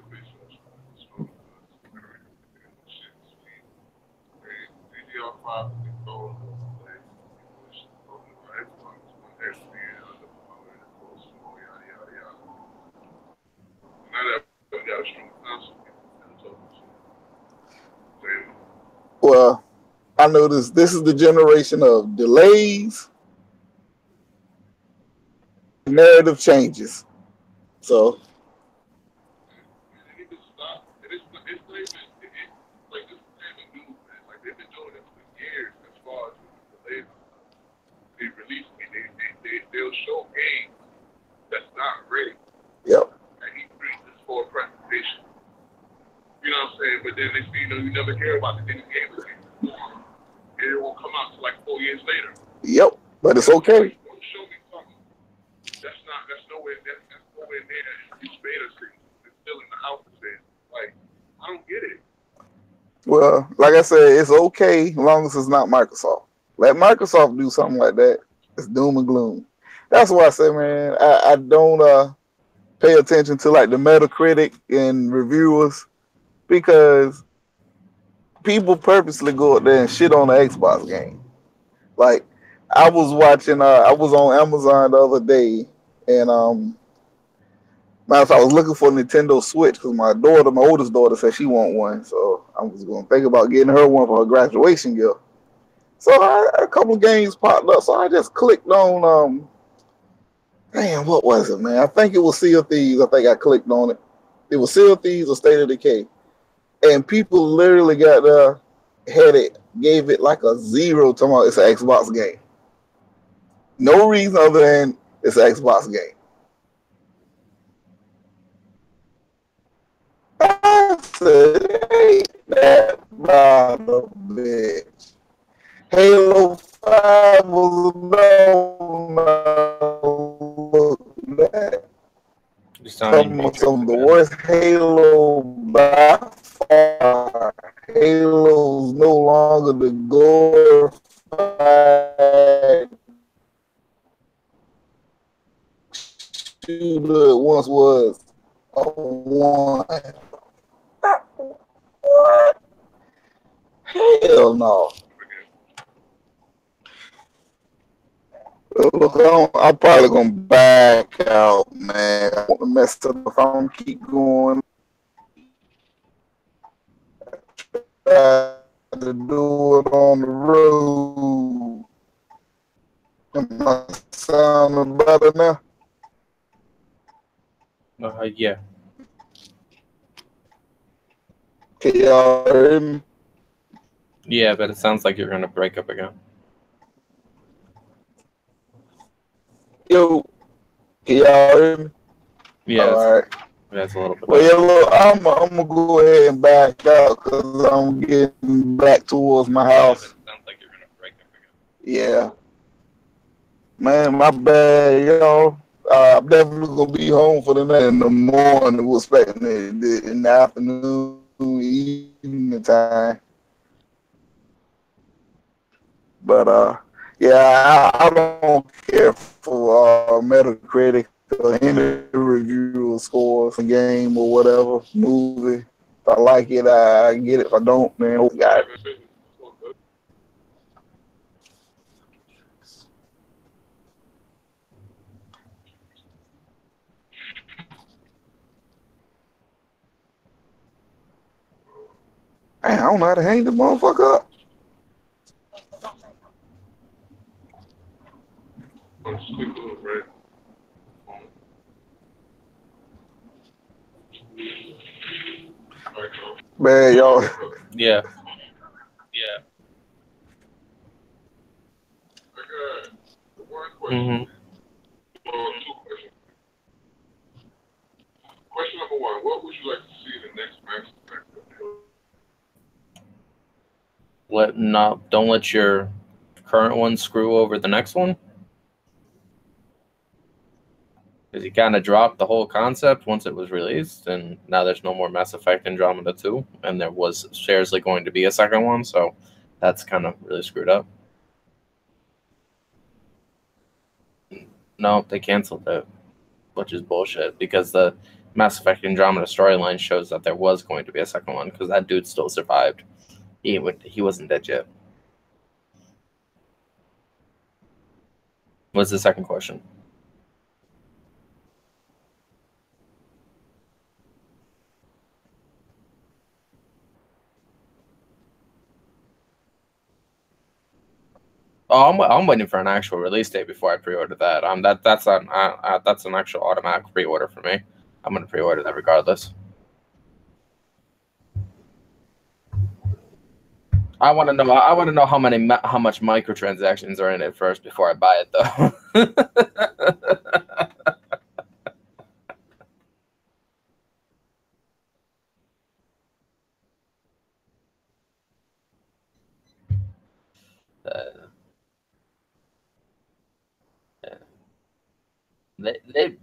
Speaker 3: PlayStation was so good. Shit, sweet. And DDR five was going like it was on the Xbox One X being underpowered and so small, yada yada yada. Now that we got a strong console, people talking shit. Saying,
Speaker 1: well, I know this is the generation of delays and narrative changes. So
Speaker 3: man, they need to stop. And it's not even like this is not even new, man. Like they've been doing it for years as far as with the delays and stuff. They release they'll show games that's not ready
Speaker 1: yep.
Speaker 3: at E3 just for a presentation. You know what I'm saying? But then they see, you never hear about the game again. And it won't come out till like 4 years later.
Speaker 1: Yep. But
Speaker 3: And
Speaker 1: it's
Speaker 3: I'm like,
Speaker 1: okay.
Speaker 3: don't show me something that's nowhere near its beta stage. It's still in the alpha stage. Like, I don't get it.
Speaker 1: Well, like I said, it's okay as long as it's not Microsoft. Let Microsoft do something like that. It's doom and gloom. That's why I say, man, I don't pay attention to like the Metacritic and reviewers because people purposely go out there and shit on the Xbox game. Like I was on Amazon the other day, and matter of fact, I was looking for a Nintendo Switch because my oldest daughter, said she want one, so I was going to think about getting her one for her graduation gift. So a couple of games popped up, so I just clicked on damn, what was it, man? I think it was Sea of Thieves. I think I clicked on it. It was Sea of Thieves or State of Decay, and people literally got had it, gave it like a zero. Talking about it's an Xbox game. No reason other than it's an Xbox game. I said, ain't that about a bitch? Halo 5 was no look that.
Speaker 2: You sounding
Speaker 1: Some
Speaker 2: Matrix
Speaker 1: of the
Speaker 2: again.
Speaker 1: worst Halo by far. Halo's no longer the glorified shooter it once was. A one. What? Hell no. Look, I'm probably gonna back out, man. I want to mess up if I don't keep going. Try to do it on the road. Am I sounding better now?
Speaker 2: Yeah.
Speaker 1: Can y'all hear me?
Speaker 2: Yeah, but it sounds like you're gonna break up again.
Speaker 1: Yo, can y'all hear me?
Speaker 2: Yeah,
Speaker 1: All right.
Speaker 2: it's a little bit
Speaker 1: Well,
Speaker 2: better.
Speaker 1: yeah, look, I'm gonna go ahead and back out because I'm getting back towards my
Speaker 2: Yeah, but
Speaker 1: house.
Speaker 2: it sounds like you're gonna break up again.
Speaker 1: Yeah, man, my bad, y'all. I'm definitely gonna be home for the night in the morning. We're expecting it in the afternoon, evening time. But yeah, I don't care for Metacritic or any review or scores, a game or whatever movie. If I like it, I get it. If I don't, man, oh God.
Speaker 3: Yeah, man, business is so good.
Speaker 1: Man, I don't know how to hang this motherfucker up.
Speaker 3: I'm just click a little right.
Speaker 1: Man, y'all.
Speaker 2: Yeah.
Speaker 3: Yeah. I got one question.
Speaker 2: Mm-hmm.
Speaker 3: Well, two questions. Question number one: what would you like to see in the next Mass Effect?
Speaker 2: Don't let your current one screw over the next one. Because he kind of dropped the whole concept once it was released, and now there's no more Mass Effect Andromeda 2, and there was seriously going to be a second one, so that's kind of really screwed up. No, they canceled it, which is bullshit, because the Mass Effect Andromeda storyline shows that there was going to be a second one, because that dude still survived. He wasn't dead yet. What's the second question? Oh, I'm waiting for an actual release date before I pre-order that. That's an actual automatic pre-order for me. I'm gonna pre-order that regardless. I want to know. I want to know how much microtransactions are in it first before I buy it, though.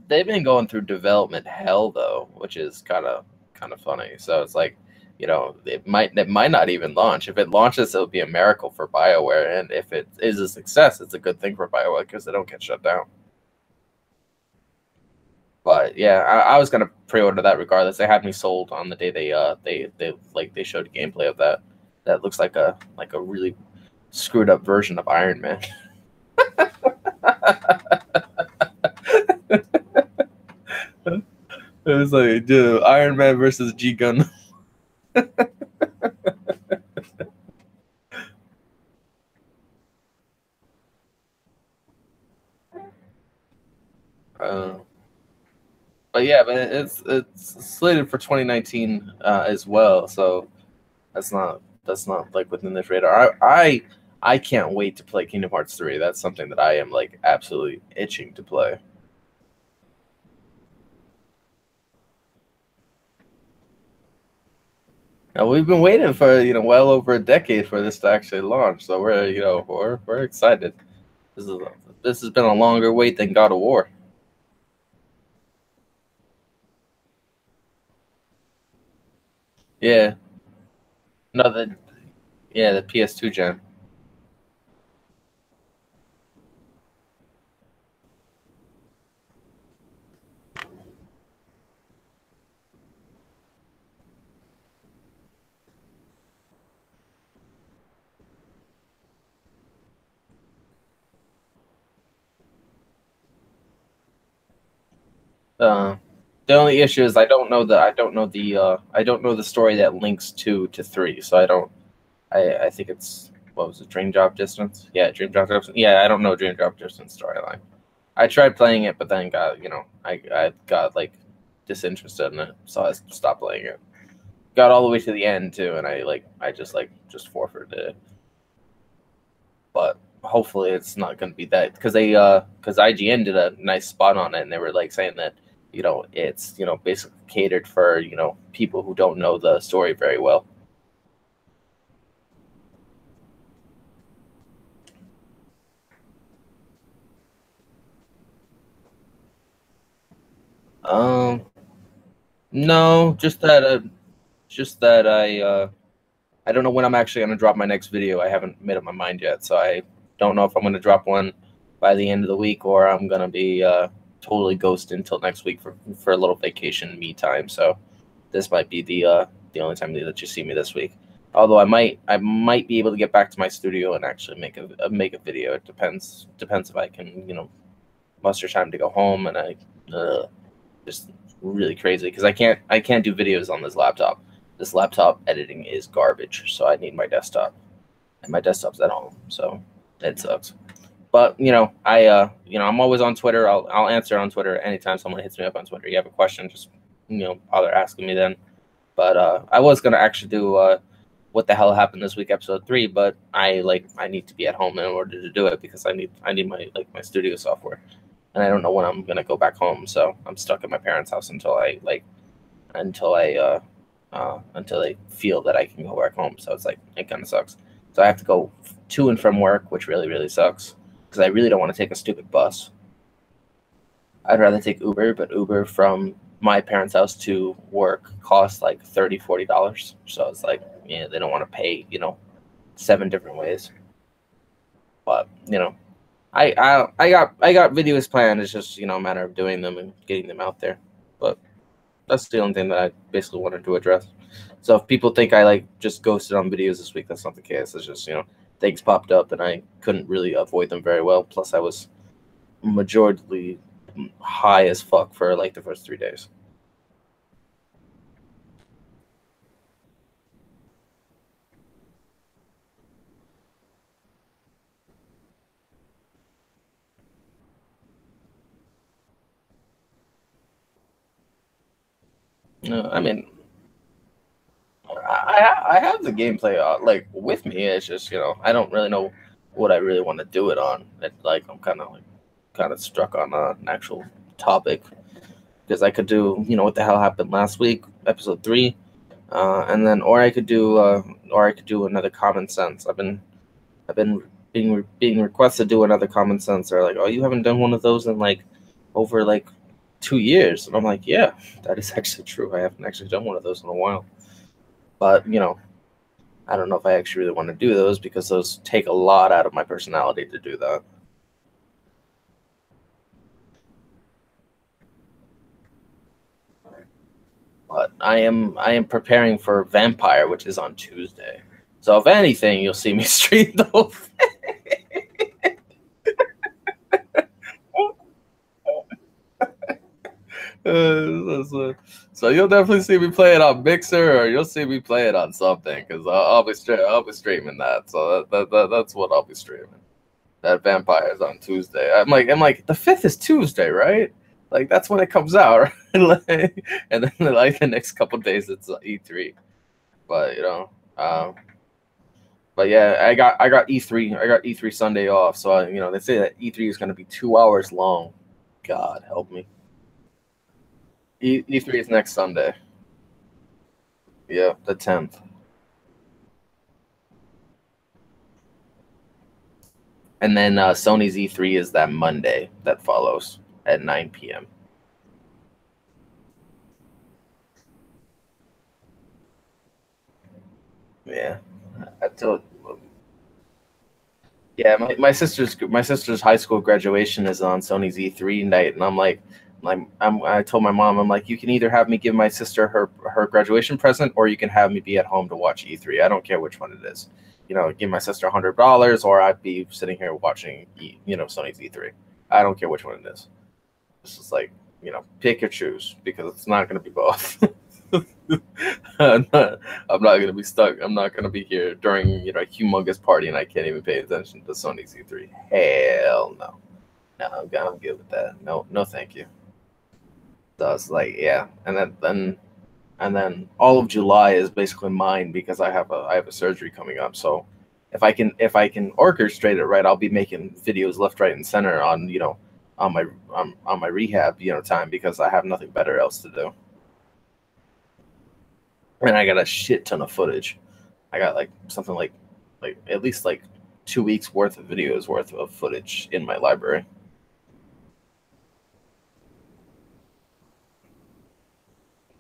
Speaker 2: They've been going through development hell though, which is kind of funny. So it's like, it might not even launch. If it launches, it'll be a miracle for BioWare, and if it is a success, it's a good thing for BioWare because they don't get shut down. But yeah, I was gonna pre-order that regardless. They had me sold on the day they showed gameplay of that. That looks like a really screwed up version of Iron Man. It was like, dude, Iron Man versus G Gun. But yeah, but it's slated for 2019 as well, so that's not like within this radar. I can't wait to play Kingdom Hearts 3. That's something that I am like absolutely itching to play. Now, we've been waiting for well over a decade for this to actually launch, so we're excited. This has been a longer wait than God of War. Yeah. No, the PS2 gen. The only issue is I don't know the story that links to 3, so I think it's, what was it, Dream Drop Distance? Yeah, Dream Drop Distance. Yeah, I don't know Dream Drop Distance storyline. I tried playing it, but then I got like disinterested in it, so I stopped playing it. Got all the way to the end too, and I just forfeited it. But hopefully it's not going to be that, because IGN did a nice spot on it, and they were like saying that it's basically catered for people who don't know the story very well. No, just that I don't know when I'm actually going to drop my next video. I haven't made up my mind yet, so I don't know if I'm going to drop one by the end of the week, or I'm going to be totally ghosted until next week for a little vacation me time. So this might be the only time that you see me this week. Although I might be able to get back to my studio and actually make a video. It depends if I can muster time to go home, and I just really crazy because I can't do videos on this laptop. this laptop editing is garbage, so I need my desktop, and my desktop's at home, so it sucks. But I'm always on Twitter. I'll answer on Twitter anytime someone hits me up on Twitter. You have a question, just bother asking me then. But I was gonna actually do what the hell happened this week, episode 3, but I need to be at home in order to do it because I need my studio software, and I don't know when I'm gonna go back home, so I'm stuck at my parents' house until I feel that I can go back home. So it kind of sucks. So I have to go to and from work, which really, really sucks because I really don't want to take a stupid bus. I'd rather take Uber, but Uber from my parents' house to work costs like $30-$40. So it's like, they don't want to pay, 7 different ways. But I got videos planned. It's just a matter of doing them and getting them out there. But that's the only thing that I basically wanted to address. So if people think I just ghosted on videos this week, that's not the case. It's just things popped up and I couldn't really avoid them very well. Plus I was majorly high as fuck for the first 3 days. I mean, I have the gameplay with me. It's just I don't really know what I really want to do it on. I'm kind of struck on an actual topic because I could do what the hell happened last week, episode 3, and then or I could do another common sense. I've been being requested to do another common sense. They're like, oh, you haven't done one of those in over 2 years, and I'm like, yeah, that is actually true. I haven't actually done one of those in a while. But I don't know if I actually really want to do those because those take a lot out of my personality to do that. But I am preparing for Vampire, which is on Tuesday. So if anything, you'll see me stream those. So you'll definitely see me play it on Mixer, or you'll see me play it on something, because I'll be streaming that. So that's what I'll be streaming. That Vampire is on Tuesday. I'm like the 5th is Tuesday, right? That's when it comes out, right? And then the next couple days it's E3. But but yeah, I got E3. I got E3 Sunday off, so they say that E3 is going to be 2 hours long. God help me. E3 is next Sunday. Yeah, the 10th. And then Sony's E3 is that Monday that follows at 9 p.m. Yeah, I told. Yeah, my sister's high school graduation is on Sony's E3 night, and I told my mom, I'm like, you can either have me give my sister her graduation present, or you can have me be at home to watch E3. I don't care which one it is. Give my sister $100, or I'd be sitting here watching Sony's E3. I don't care which one it is. It's just pick or choose, because it's not going to be both. I'm not going to be stuck. I'm not going to be here during a humongous party and I can't even pay attention to Sony's E3. Hell no. No, I'm good with that. No, thank you. So it's yeah, and then all of July is basically mine because I have a surgery coming up. So if I can orchestrate it right, I'll be making videos left, right, and center on on my rehab time, because I have nothing better else to do. And I got a shit ton of footage. I got something like at least 2 weeks worth of videos worth of footage in my library.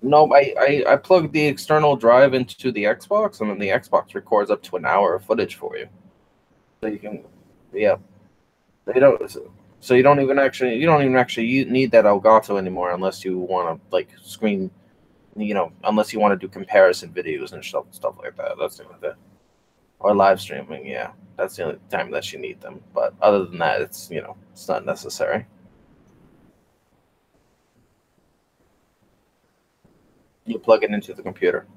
Speaker 2: No, I plugged the external drive into the Xbox, and then the Xbox records up to an hour of footage for you. So you can, yeah. So you don't even actually need that Elgato anymore unless you want to screen, unless you want to do comparison videos and stuff like that. That's the only thing. Or live streaming, yeah. That's the only time that you need them. But other than that, it's it's not necessary. You plug it into the computer.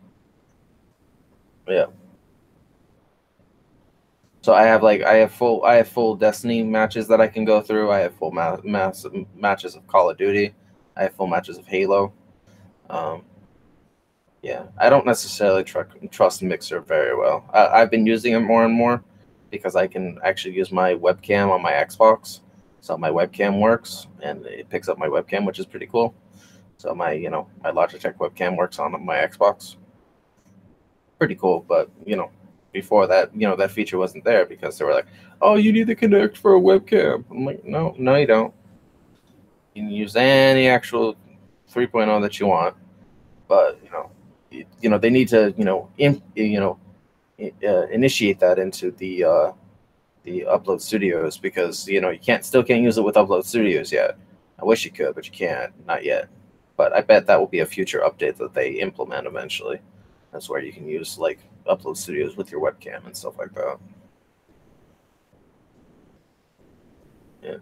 Speaker 2: Yeah. So I have full Destiny matches that I can go through. I have full matches of Call of Duty. I have full matches of Halo. Um, yeah, I don't necessarily trust Mixer very well. I've been using it more and more because I can actually use my webcam on my Xbox. So my webcam works and it picks up my webcam, which is pretty cool. So my Logitech webcam works on my Xbox. Pretty cool, but before that, that feature wasn't there because they were like, "Oh, you need to connect for a webcam." I'm like, "No, no, you don't. You can use any actual 3.0 that you want, but they need to initiate that into the Upload Studios because you can't use it with Upload Studios yet. I wish you could, but you can't, not yet. But I bet that will be a future update that they implement eventually. That's where you can use like Upload Studios with your webcam and stuff like that. Yeah,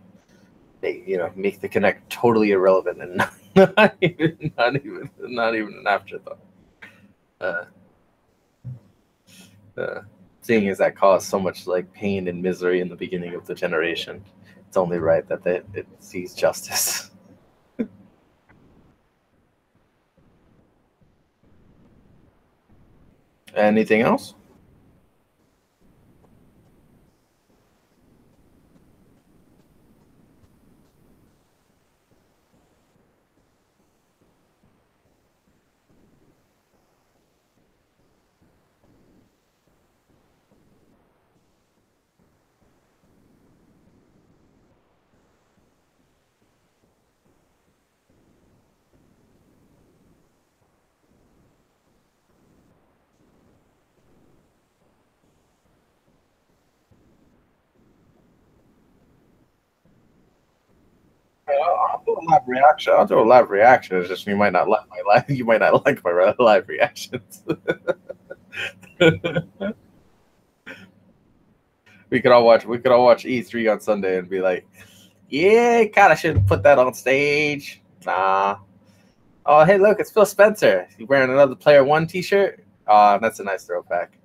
Speaker 2: they make the Connect totally irrelevant and not even an afterthought. Uh, uh, Seeing as that caused so much like pain and misery in the beginning of the generation, it's only right that it sees justice. Anything else? I'll do a live reaction. I'll do a live reaction. It's just you might not like my live. You might not like my live reactions. We could all watch. We could all watch E3 on Sunday and be like, "Yeah, kind of should put that on stage." Nah. Oh, hey, look, it's Phil Spencer. He's wearing another Player One T-shirt. That's a nice throwback.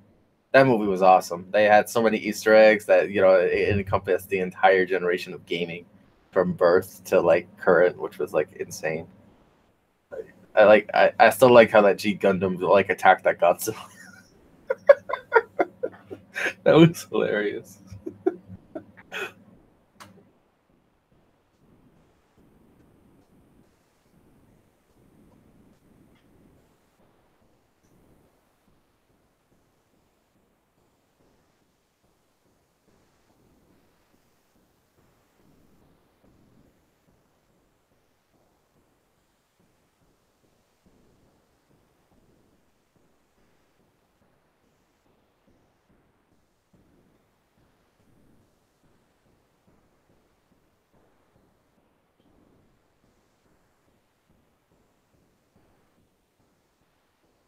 Speaker 2: That movie was awesome. They had so many Easter eggs that it encompassed the entire generation of gaming, from birth to like current, which was like insane. I still like how that G Gundam like attacked that Godzilla. That was hilarious.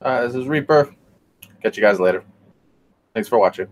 Speaker 2: This is Reaper. Catch you guys later. Thanks for watching.